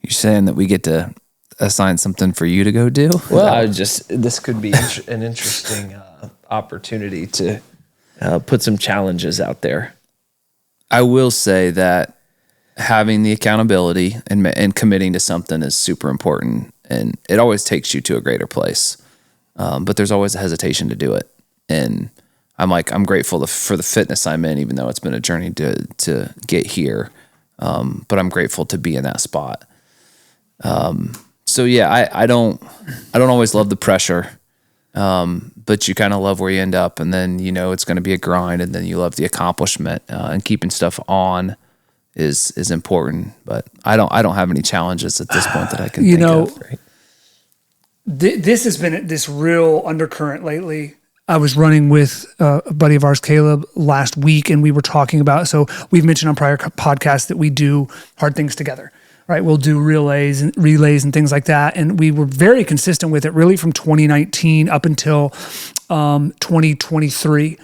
saying that we get to assign something for you to go do? Well, this could be an interesting opportunity to put some challenges out there. I will say that having the accountability and committing to something is super important, and it always takes you to a greater place. But there's always a hesitation to do it. And I'm grateful for the fitness I'm in, even though it's been a journey to get here. But I'm grateful to be in that spot. So yeah, I don't always love the pressure. But you kind of love where you end up, and then, it's going to be a grind, and then you love the accomplishment, and keeping stuff on is important. But I don't have any challenges at this point that I can think of. Right? This has been this real undercurrent lately. I was running with a buddy of ours, Caleb, last week, and we were talking about, so we've mentioned on prior podcasts that we do hard things together, right? We'll do relays and things like that. And we were very consistent with it really from 2019 up until 2023.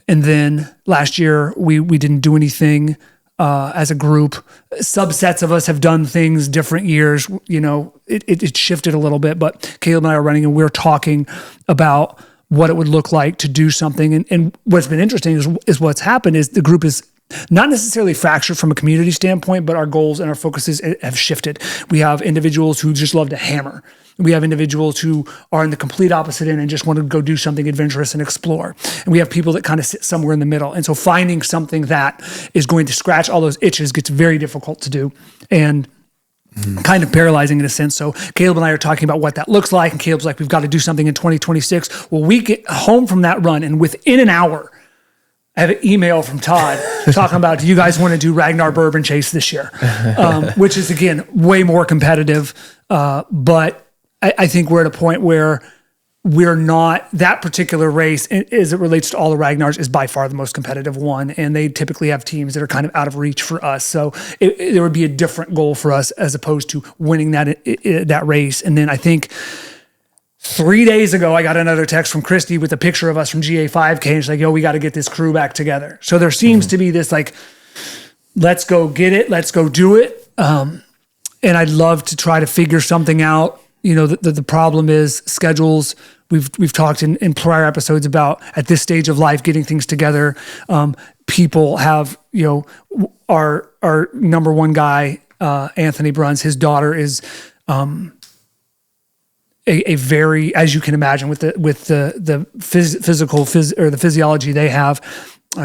And then last year we didn't do anything as a group. Subsets of us have done things different years. It shifted a little bit, but Caleb and I are running, and we're talking about what it would look like to do something. And what's been interesting is what's happened is the group is not necessarily fractured from a community standpoint, but our goals and our focuses have shifted. We have individuals who just love to hammer. We have individuals who are in the complete opposite end and just want to go do something adventurous and explore. And we have people that kind of sit somewhere in the middle. And so finding something that is going to scratch all those itches gets very difficult to do. And kind of paralyzing in a sense. So Caleb and I are talking about what that looks like. And Caleb's like, we've got to do something in 2026. Well, we get home from that run, and within an hour, I have an email from Todd talking about, do you guys want to do Ragnar Bourbon Chase this year? Which is, again, way more competitive. But I think we're at a point where we're not, that particular race, as it relates to all the Ragnars, is by far the most competitive one. And they typically have teams that are kind of out of reach for us. So there would be a different goal for us as opposed to winning that race. And then I think 3 days ago, I got another text from Christy with a picture of us from GA5K, and she's like, yo, we got to get this crew back together. So there seems to be this like, let's go get it, let's go do it. And I'd love to try to figure something out. The problem is schedules. We've talked in prior episodes about, at this stage of life, getting things together. People have, our number one guy, Anthony Bruns, his daughter is a very, as you can imagine, with the physiology they have.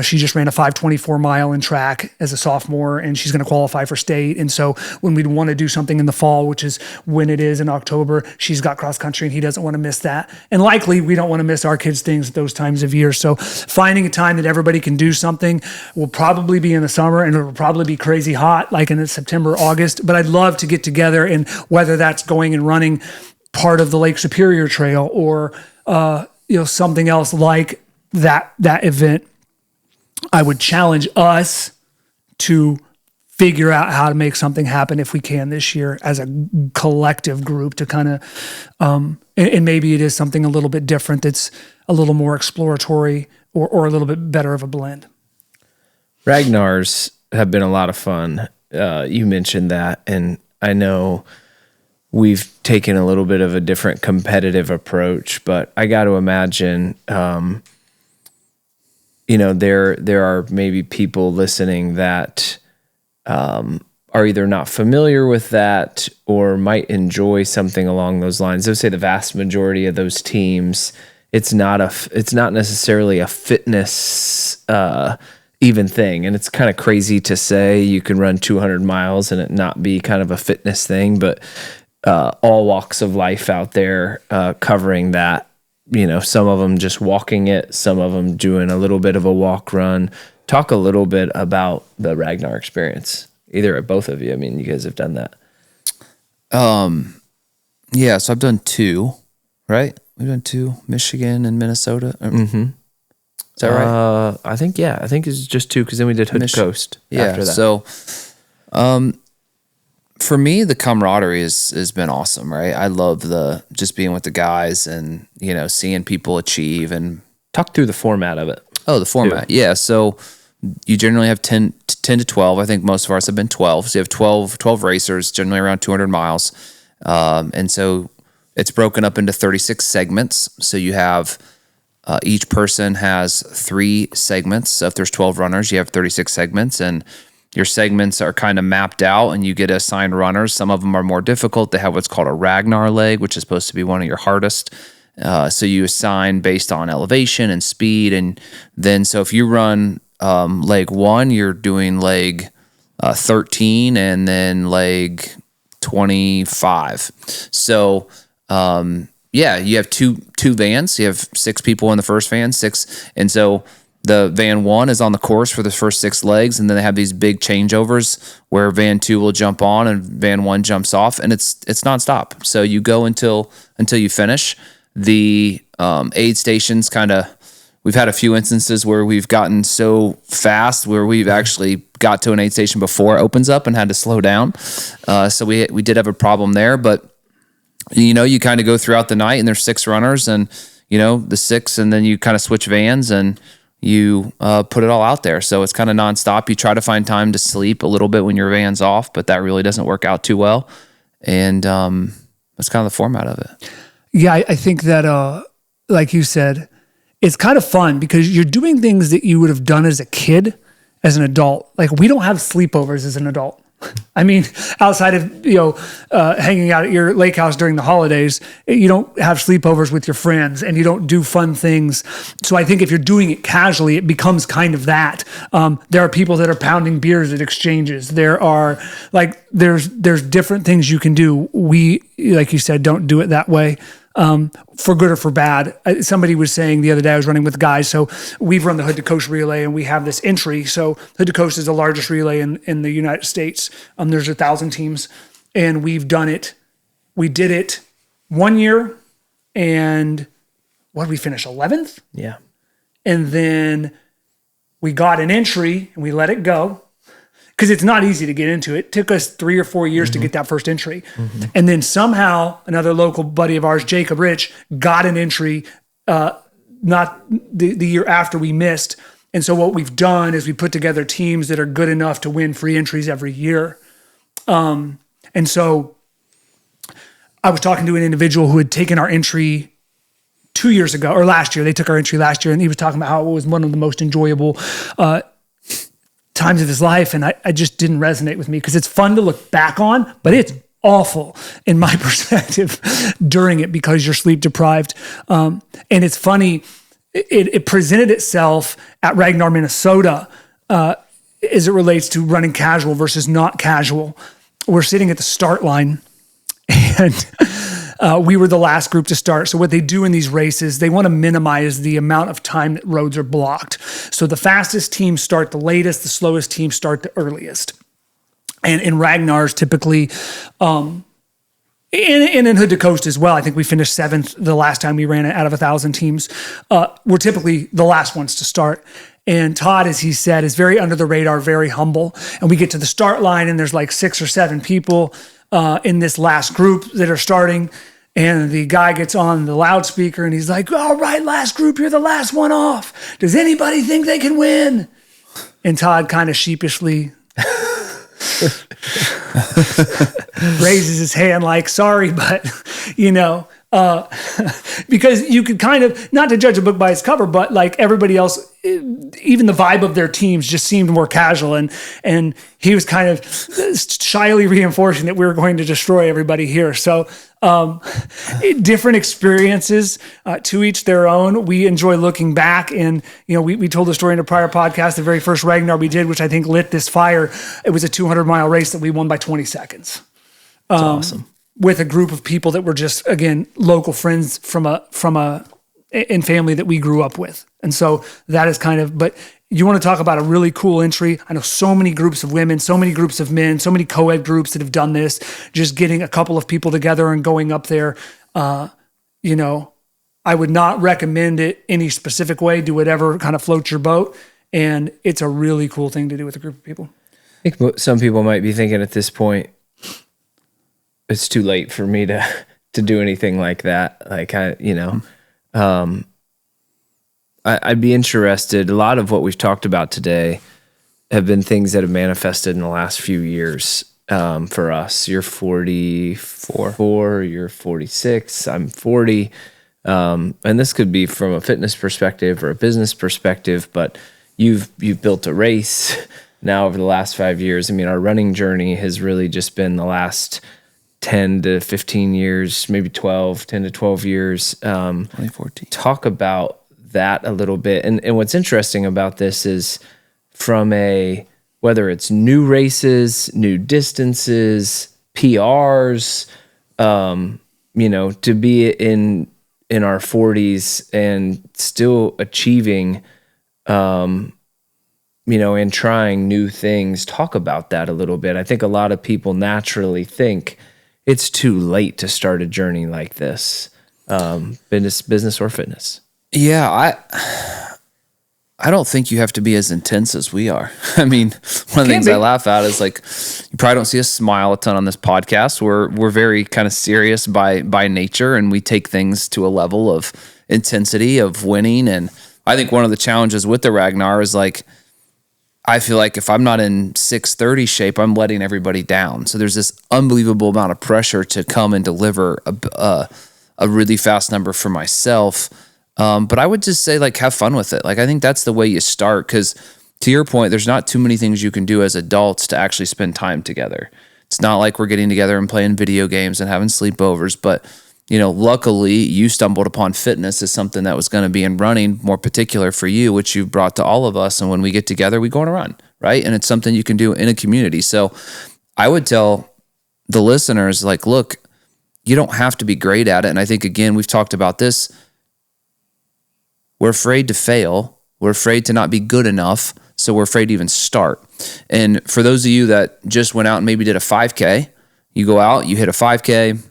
She just ran a 5:24 mile in track as a sophomore, and she's going to qualify for state. And so when we'd want to do something in the fall, which is when it is in October, she's got cross country, and he doesn't want to miss that. And likely we don't want to miss our kids' things at those times of year. So finding a time that everybody can do something will probably be in the summer, and it will probably be crazy hot, like in September, August. But I'd love to get together, and whether that's going and running part of the Lake Superior Trail or something else like that event, I would challenge us to figure out how to make something happen if we can this year as a collective group to kind of, and maybe it is something a little bit different that's a little more exploratory or a little bit better of a blend. Ragnars have been a lot of fun. You mentioned that, and I know we've taken a little bit of a different competitive approach, but I got to imagine, there are maybe people listening that are either not familiar with that or might enjoy something along those lines. I would say the vast majority of those teams, it's not necessarily a fitness even thing. And it's kind of crazy to say you can run 200 miles and it not be kind of a fitness thing, but all walks of life out there covering that. Some of them just walking it, some of them doing a little bit of a walk run. Talk a little bit about the Ragnar experience, either at both of you. I mean, you guys have done that. Yeah, so I've done 2, right? We've done 2, Michigan and Minnesota. Mm-hmm. Is that right? I think it's just 2 because then we did Hood to Coast after that. So, for me, the camaraderie has been awesome, right? I love just being with the guys and, seeing people achieve and talk through the format of it. Oh, the format. Too. Yeah. So you generally have 10 to 12. I think most of ours have been 12. So you have 12 racers, generally around 200 miles. And so it's broken up into 36 segments. So you have each person has 3 segments. So if there's 12 runners, you have 36 segments, and your segments are kind of mapped out and you get assigned runners. Some of them are more difficult. They have what's called a Ragnar leg, which is supposed to be one of your hardest. So you assign based on elevation and speed. And then, so if you run leg 1, you're doing leg 13 and then leg 25. So, you have two vans. You have 6 people in the first van, 6. And so the van 1 is on the course for the first 6 legs. And then they have these big changeovers where van 2 will jump on and van 1 jumps off, and it's nonstop. So you go until you finish. The aid stations we've had a few instances where we've gotten so fast where we've actually got to an aid station before it opens up and had to slow down. So we did have a problem there, but you kind of go throughout the night and there's 6 runners and, the 6, and then you kind of switch vans and you put it all out there. So it's kind of nonstop. You try to find time to sleep a little bit when your van's off, but that really doesn't work out too well. And that's kind of the format of it. Yeah, I think that, like you said, it's kind of fun because you're doing things that you would have done as a kid, as an adult. Like, we don't have sleepovers as an adult. I mean, outside of, hanging out at your lake house during the holidays, you don't have sleepovers with your friends and you don't do fun things. So I think if you're doing it casually, it becomes kind of that. There are people that are pounding beers at exchanges. There are there's different things you can do. We, like you said, don't do it that way. For good or for bad. Somebody was saying the other day, I was running with guys, so we've run the Hood to Coast relay and we have this entry. So Hood to Coast is the largest relay in the United States. There's 1,000 teams, and we've done it. We did it 1 year, and what did we finish? 11th? Yeah. And then we got an entry and we let it go. Because it's not easy to get into it. It took us 3 or 4 years to get that first entry. Mm-hmm. And then somehow another local buddy of ours, Jacob Rich, got an entry not the year after we missed. And so what we've done is we put together teams that are good enough to win free entries every year. And so I was talking to an individual who had taken our entry 2 years ago, or last year. They took our entry last year, and he was talking about how it was one of the most enjoyable times of his life, and I just didn't resonate with me because it's fun to look back on, but it's awful in my perspective during it because you're sleep deprived. And it's funny, it presented itself at Ragnar, Minnesota, as it relates to running casual versus not casual. We're sitting at the start line, and we were the last group to start. So what they do in these races, they want to minimize the amount of time that roads are blocked. So the fastest teams start the latest, the slowest teams start the earliest. And in Ragnars, typically, and in Hood to Coast as well, I think we finished 7th the last time we ran it out of 1,000 teams. We're typically the last ones to start. And Todd, as he said, is very under the radar, very humble. And we get to the start line and there's like 6 or 7 people in this last group that are starting. And the guy gets on the loudspeaker and he's like, "All right, last group, you're the last one off. Does anybody think they can win?" And Todd kind of sheepishly raises his hand like, "Sorry, but," because you could kind of, not to judge a book by its cover, but like everybody else, even the vibe of their teams just seemed more casual. And he was kind of shyly reinforcing that we were going to destroy everybody here. So different experiences, to each their own. We enjoy looking back, and we told the story in a prior podcast. The very first Ragnar we did, which I think lit this fire, it was a 200-mile race that we won by 20 seconds. That's awesome. With a group of people that were just, again, local friends from a and family that we grew up with. And so that is kind of, but you want to talk about a really cool entry. I know so many groups of women, so many groups of men, so many co-ed groups that have done this, just getting a couple of people together and going up there. You know, I would not recommend it any specific way. Do whatever kind of floats your boat. And it's a really cool thing to do with a group of people. I think some people might be thinking at this point, it's too late for me to do anything like that. Like, I'd be interested. A lot of what we've talked about today have been things that have manifested in the last few years for us. You're 44, you're 46, I'm 40. And this could be from a fitness perspective or a business perspective, but you've built a race now over the last 5 years. I mean, our running journey has really just been the last 10 to 15 years, maybe 10 to 12 years. 2014. Talk about that a little bit. And what's interesting about this is from whether it's new races, new distances, PRs, to be in our 40s and still achieving, and trying new things. Talk about that a little bit. I think a lot of people naturally think it's too late to start a journey like this, business or fitness. Yeah, I don't think you have to be as intense as we are. I mean, one of the things I laugh at is like, you probably don't see us smile a ton on this podcast. We're very kind of serious by nature, and we take things to a level of intensity of winning. And I think one of the challenges with the Ragnar is like, I feel like if I'm not in 630 shape, I'm letting everybody down. So there's this unbelievable amount of pressure to come and deliver a really fast number for myself. But I would just say, like, have fun with it. Like, I think that's the way you start, because to your point, there's not too many things you can do as adults to actually spend time together. It's not like we're getting together and playing video games and having sleepovers, but luckily you stumbled upon fitness as something that was going to be in running more particular for you, which you've brought to all of us. And when we get together, we go on a run, right? And it's something you can do in a community. So I would tell the listeners, like, look, you don't have to be great at it. And I think, again, we've talked about this. We're afraid to fail. We're afraid to not be good enough. So we're afraid to even start. And for those of you that just went out and maybe did a 5K, you go out, you hit a 5K,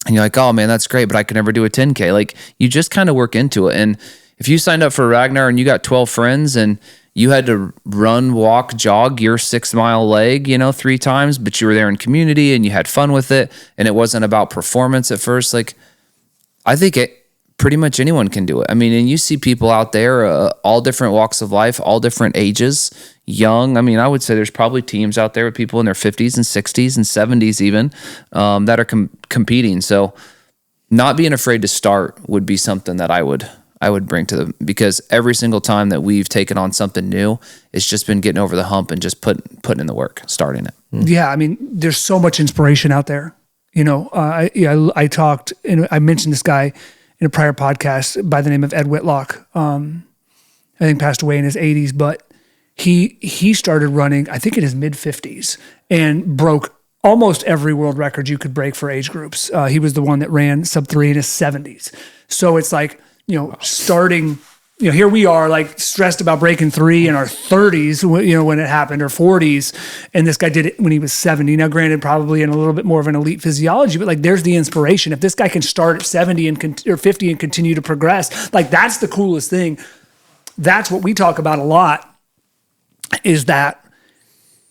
and you're like, oh man, that's great, but I could never do a 10K. Like, you just kind of work into it. And if you signed up for Ragnar and you got 12 friends and you had to run, walk, jog your 6 mile leg, 3 times, but you were there in community and you had fun with it, and it wasn't about performance at first, like, I think pretty much anyone can do it. I mean, and you see people out there, all different walks of life, all different ages, young. I mean, I would say there's probably teams out there with people in their 50s and 60s and 70s even that are competing. So not being afraid to start would be something that I would bring to them, because every single time that we've taken on something new, it's just been getting over the hump and just putting in the work, starting it. Yeah, I mean, there's so much inspiration out there. I talked, and I mentioned this guy in a prior podcast by the name of Ed Whitlock. I think passed away in his 80s, but he started running, I think in his mid 50s, and broke almost every world record you could break for age groups. He was the one that ran sub 3 in his 70s. So it's like, starting, here we are like stressed about breaking 3 in our 30s, when it happened, or 40s. And this guy did it when he was 70. Now, granted, probably in a little bit more of an elite physiology, but like, there's the inspiration. If this guy can start at 70 or 50 and continue to progress, like, that's the coolest thing. That's what we talk about a lot, is that,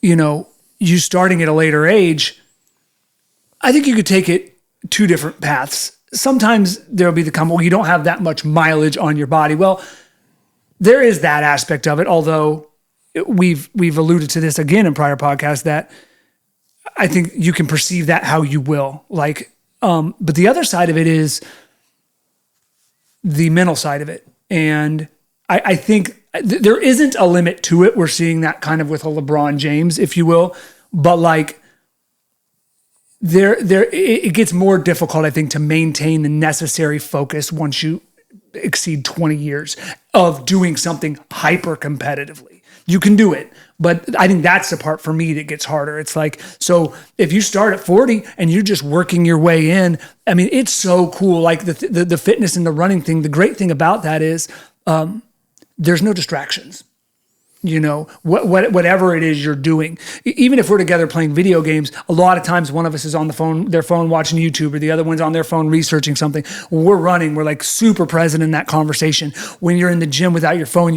you starting at a later age. I think you could take it 2 different paths. Sometimes there'll be the comment, well, you don't have that much mileage on your body. Well, there is that aspect of it, although we've alluded to this again in prior podcasts, that I think you can perceive that how you will. Like, but the other side of it is the mental side of it. And I think there isn't a limit to it. We're seeing that kind of with a LeBron James, if you will. But like, it gets more difficult, I think, to maintain the necessary focus once you exceed 20 years of doing something hyper competitively. You can do it, but I think that's the part for me that gets harder. It's like, so if you start at 40 and you're just working your way in, I mean, it's so cool. Like the fitness and the running thing, the great thing about that is there's no distractions. whatever it is you're doing. Even if we're together playing video games, a lot of times one of us is on their phone watching YouTube, or the other one's on their phone researching something. When we're running, we're like super present in that conversation. When you're in the gym without your phone,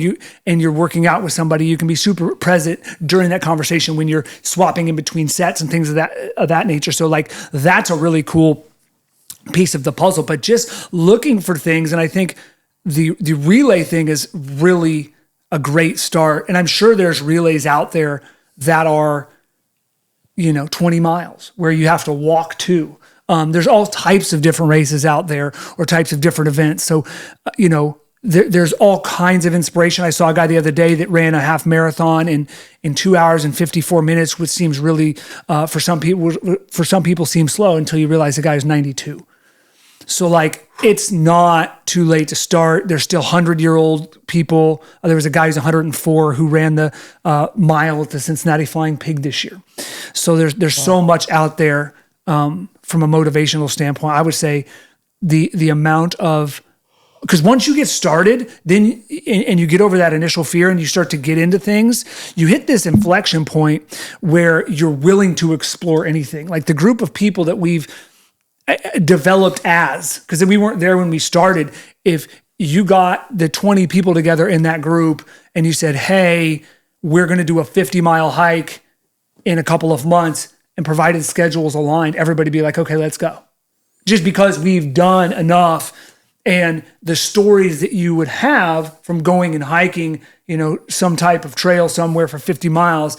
and you're working out with somebody, you can be super present during that conversation when you're swapping in between sets and things of that nature. So like that's a really cool piece of the puzzle. But just looking for things, and I think the relay thing is really a great start. And I'm sure there's relays out there that are, 20 miles where you have to walk to. There's all types of different races out there, or types of different events. So, there's all kinds of inspiration. I saw a guy the other day that ran a half marathon in 2 hours and 54 minutes, which seems really, for some people seems slow until you realize the guy is 92. So like, it's not too late to start. There's still 100-year-old people. There was a guy who's 104 who ran the mile at the Cincinnati Flying Pig this year. So there's so much out there from a motivational standpoint. I would say the amount of, because once you get started, then and you get over that initial fear and you start to get into things, you hit this inflection point where you're willing to explore anything. Like the group of people that we've developed because we weren't there when we started. If you got the 20 people together in that group and you said, hey, we're going to do a 50-mile hike in a couple of months, and provided schedules aligned, everybody be like, okay, let's go. Just because we've done enough, and the stories that you would have from going and hiking, some type of trail somewhere for 50 miles,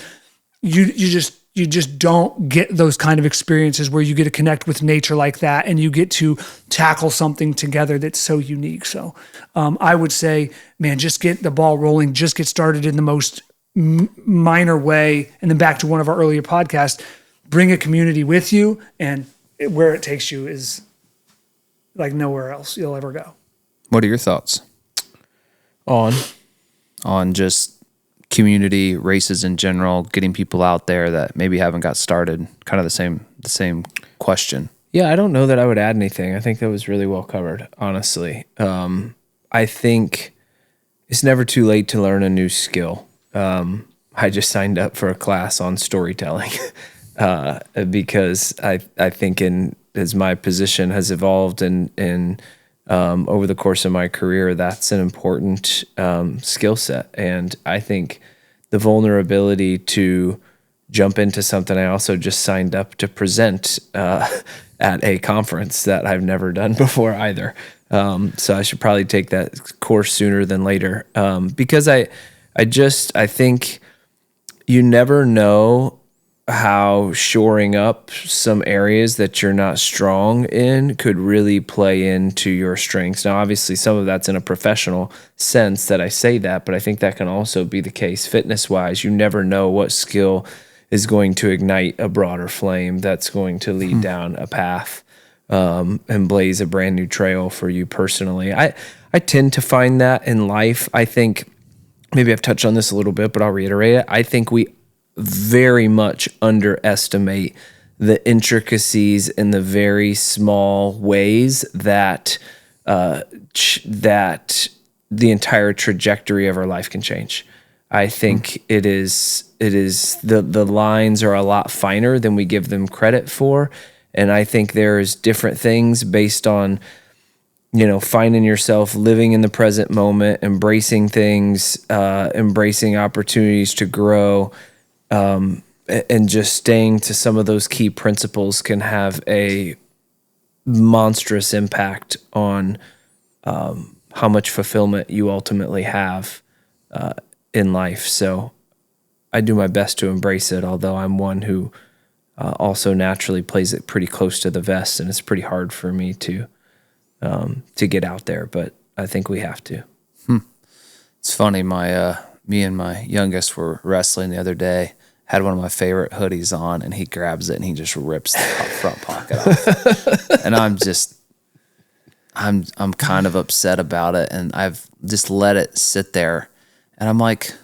you just don't get those kind of experiences where you get to connect with nature like that, and you get to tackle something together that's so unique. So I would say, man, just get the ball rolling, just get started in the most minor way. And then back to one of our earlier podcasts, bring a community with you, and where it takes you is like nowhere else you'll ever go. What are your thoughts on just community races in general, getting people out there that maybe haven't got started? Kind of the same question. Yeah, I don't know that I would add anything. I think that was really well covered, honestly. I think it's never too late to learn a new skill. I just signed up for a class on storytelling because I think as my position has evolved and over the course of my career, that's an important skill set. And I think the vulnerability to jump into something, I also just signed up to present at a conference that I've never done before either. So I should probably take that course sooner than later, because I think you never know how shoring up some areas that you're not strong in could really play into your strengths. Now, obviously, some of that's in a professional sense that I say that, but I think that can also be the case fitness-wise. You never know what skill is going to ignite a broader flame that's going to lead down a path and blaze a brand new trail for you personally. I tend to find that in life. I think, maybe I've touched on this a little bit, but I'll reiterate it. I think we very much underestimate the intricacies in the very small ways that that the entire trajectory of our life can change. I think it is the lines are a lot finer than we give them credit for, and I think there's different things based on finding yourself living in the present moment, embracing things, embracing opportunities to grow. And just staying to some of those key principles can have a monstrous impact on how much fulfillment you ultimately have in life. So I do my best to embrace it, although I'm one who also naturally plays it pretty close to the vest, and it's pretty hard for me to get out there, but I think we have to. It's funny, me and my youngest were wrestling the other day, had one of my favorite hoodies on, and he grabs it and he just rips the front pocket off. And I'm kind of upset about it, and I've just let it sit there. And I'm like,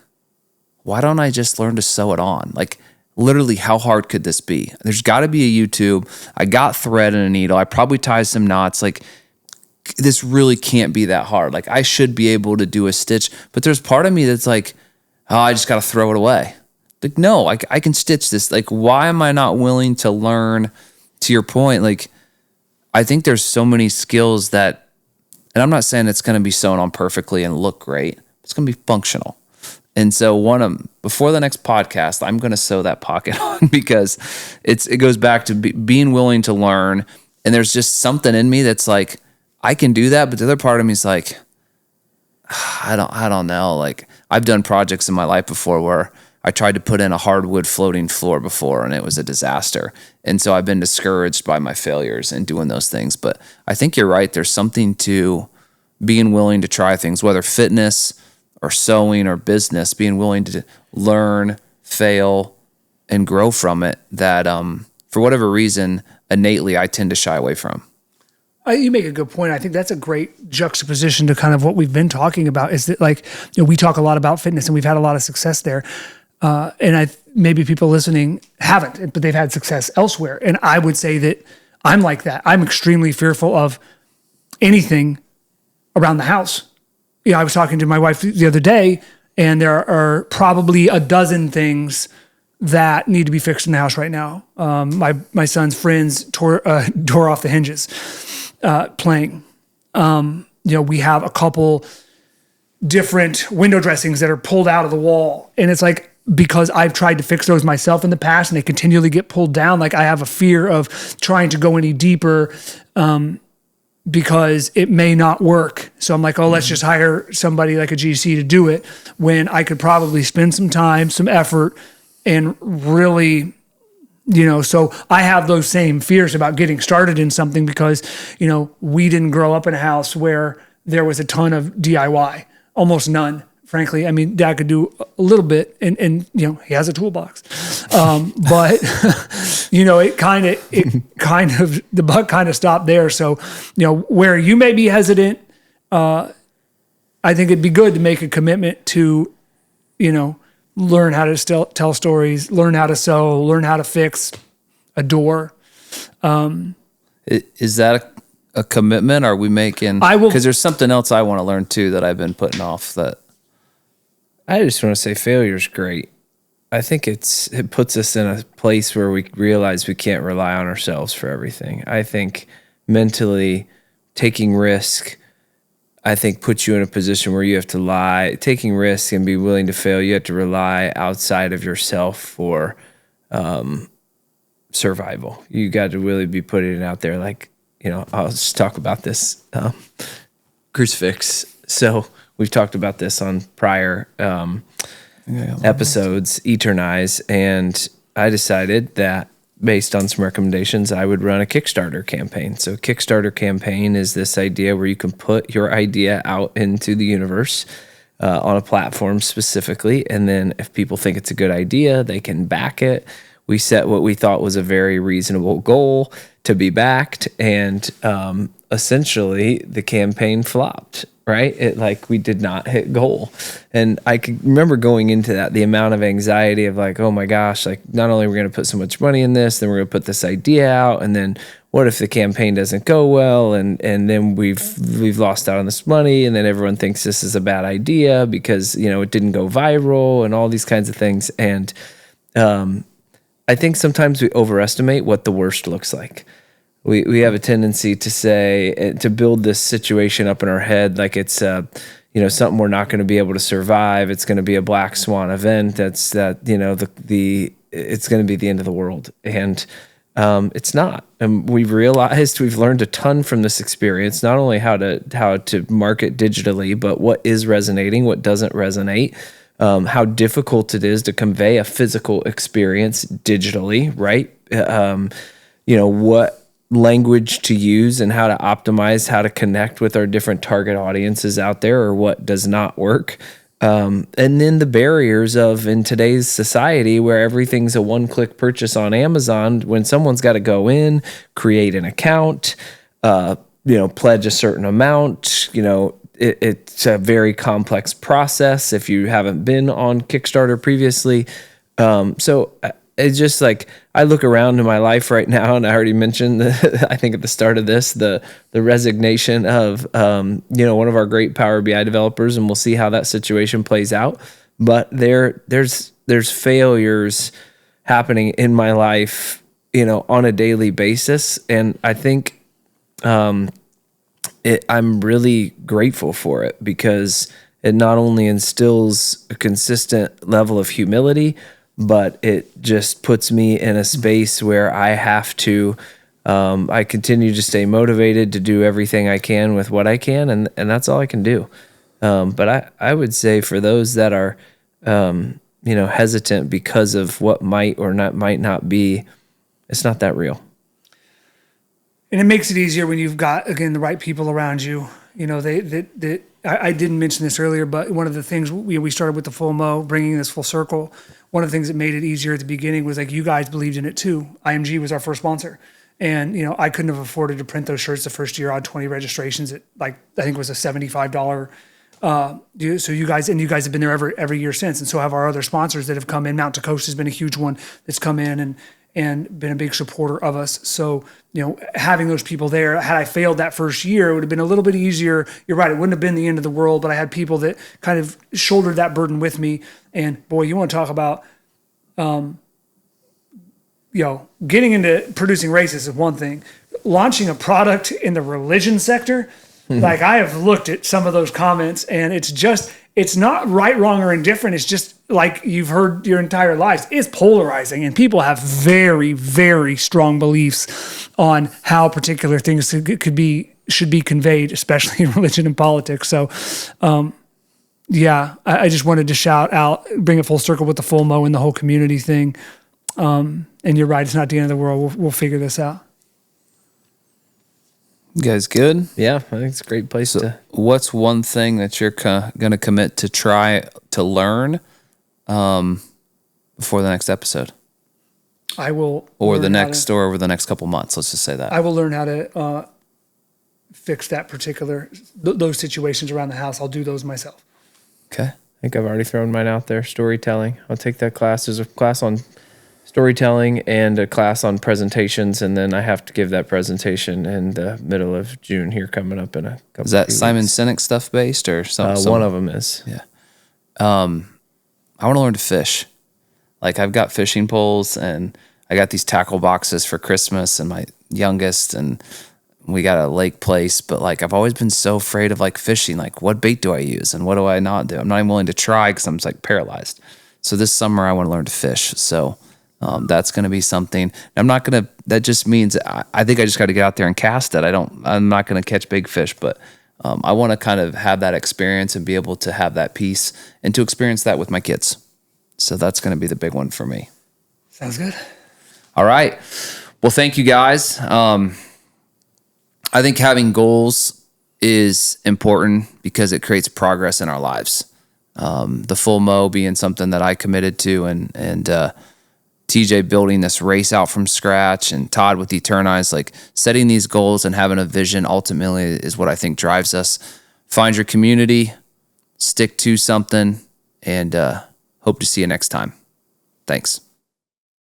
why don't I just learn to sew it on? Like, literally, how hard could this be? There's got to be a YouTube. I got thread and a needle. I probably tie some knots. Like, this really can't be that hard. Like, I should be able to do a stitch. But there's part of me that's like, oh, I just got to throw it away. Like, no, I can stitch this. Like, why am I not willing to learn? To your point, like, I think there's so many skills that, and I'm not saying it's going to be sewn on perfectly and look great. It's going to be functional. And so before the next podcast, I'm going to sew that pocket on because it goes back to being willing to learn. And there's just something in me that's like, I can do that. But the other part of me is like, I don't know. Like, I've done projects in my life before where I tried to put in a hardwood floating floor before and it was a disaster. And so I've been discouraged by my failures in doing those things. But I think you're right. There's something to being willing to try things, whether fitness or sewing or business, being willing to learn, fail, and grow from it that for whatever reason, innately I tend to shy away from. You make a good point. I think that's a great juxtaposition to kind of what we've been talking about is that, like, we talk a lot about fitness and we've had a lot of success there. And maybe people listening haven't, but they've had success elsewhere. And I would say that I'm like that. I'm extremely fearful of anything around the house. I was talking to my wife the other day, and there are probably a dozen things that need to be fixed in the house right now. My son's friends tore off the hinges playing. We have a couple different window dressings that are pulled out of the wall, and it's like, because I've tried to fix those myself in the past and they continually get pulled down, like I have a fear of trying to go any deeper because it may not work. So I'm like, oh, let's just hire somebody like a GC to do it, when I could probably spend some time, some effort, and really, so I have those same fears about getting started in something because, we didn't grow up in a house where there was a ton of DIY, almost none. Frankly, I mean, Dad could do a little bit, and he has a toolbox, but it kind of the buck kind of stopped there. So, where you may be hesitant, I think it'd be good to make a commitment to, learn how to tell stories, learn how to sew, learn how to fix a door. Is that a commitment? Are we making? I will, because there's something else I want to learn too that I've been putting off that. I just want to say failure's great. I think it puts us in a place where we realize we can't rely on ourselves for everything. I think mentally taking risk, I think puts you in a position where you have to taking risks and be willing to fail. You have to rely outside of yourself for survival. You got to really be putting it out there. Like, I'll just talk about this crucifix. So we've talked about this on prior episodes, Eternize, and I decided that based on some recommendations, I would run a Kickstarter campaign. So Kickstarter campaign is this idea where you can put your idea out into the universe on a platform specifically, and then if people think it's a good idea, they can back it. We set what we thought was a very reasonable goal to be backed, and essentially the campaign flopped. Right? We did not hit goal. And I could remember going into that, the amount of anxiety of like, oh my gosh, like not only are we going to put so much money in this, then we're going to put this idea out. And then what if the campaign doesn't go well? And then we've lost out on this money. And then everyone thinks this is a bad idea because, it didn't go viral and all these kinds of things. And I think sometimes we overestimate what the worst looks like. We have a tendency to say, to build this situation up in our head like it's something we're not going to be able to survive. It's going to be a black swan event. It's going to be the end of the world, and it's not. And we've learned a ton from this experience. Not only how to market digitally, but what is resonating, what doesn't resonate. How difficult it is to convey a physical experience digitally, right? What language to use and how to optimize, how to connect with our different target audiences out there, or what does not work. And then the barriers of in today's society where everything's a one-click purchase on Amazon, when someone's got to go in, create an account, pledge a certain amount, it's a very complex process if you haven't been on Kickstarter previously. So it's just like, I look around in my life right now, and I already mentioned, I think at the start of this, the resignation of, one of our great Power BI developers, and we'll see how that situation plays out. but there's failures happening in my life, on a daily basis. And I think I'm really grateful for it, because it not only instills a consistent level of humility, but it just puts me in a space where I have to, I continue to stay motivated to do everything I can with what I can. And that's all I can do. But I would say for those that are, hesitant because of what might not be, it's not that real. And it makes it easier when you've got, again, the right people around you. I didn't mention this earlier, but one of the things we started with the full mow, bringing this full circle. One of the things that made it easier at the beginning was like you guys believed in it too. IMG was our first sponsor, and I couldn't have afforded to print those shirts the first year on 20 registrations at I think it was a $75. So you guys have been there every year since, and so have our other sponsors that have come in. Mount to Coast has been a huge one that's come in and been a big supporter of us. So, having those people there, had I failed that first year, it would have been a little bit easier. You're right. It wouldn't have been the end of the world, but I had people that kind of shouldered that burden with me. And boy, you want to talk about, getting into producing races is one thing. Launching a product in the religion sector, like I have looked at some of those comments, and it's not right, wrong, or indifferent. It's just like you've heard your entire lives. It's polarizing, and people have very, very strong beliefs on how particular things should be conveyed, especially in religion and politics. So, I just wanted to shout out, bring it full circle with the full mow and the whole community thing. And you're right; it's not the end of the world. We'll figure this out. You guys good? Yeah, I think it's a great place to. What's one thing that you're going to commit to try to learn before the next episode? I will. Or over the next couple months, let's just say that. I will learn how to fix that particular, those situations around the house. I'll do those myself. Okay. I think I've already thrown mine out there. Storytelling. I'll take that class. There's a class on storytelling and a class on presentations, and then I have to give that presentation in the middle of June here, coming up in a couple. Is that Simon Sinek stuff based or something? One of them is. Yeah. I want to learn to fish. Like I've got fishing poles, and I got these tackle boxes for Christmas, and my youngest, and we got a lake place, but like I've always been so afraid of like fishing. Like what bait do I use and what do I not do? I'm not even willing to try because I'm just like paralyzed. So this summer I want to learn to fish. So that's going to be something. That just means I think I just got to get out there and cast it. I'm not going to catch big fish, but I want to kind of have that experience and be able to have that piece and to experience that with my kids. So that's going to be the big one for me. Sounds good. All right. Well, thank you guys. I think having goals is important because it creates progress in our lives. The full mow being something that I committed to, and TJ building this race out from scratch, and Todd with Eternize, like setting these goals and having a vision ultimately is what I think drives us. Find your community, stick to something, and hope to see you next time. Thanks.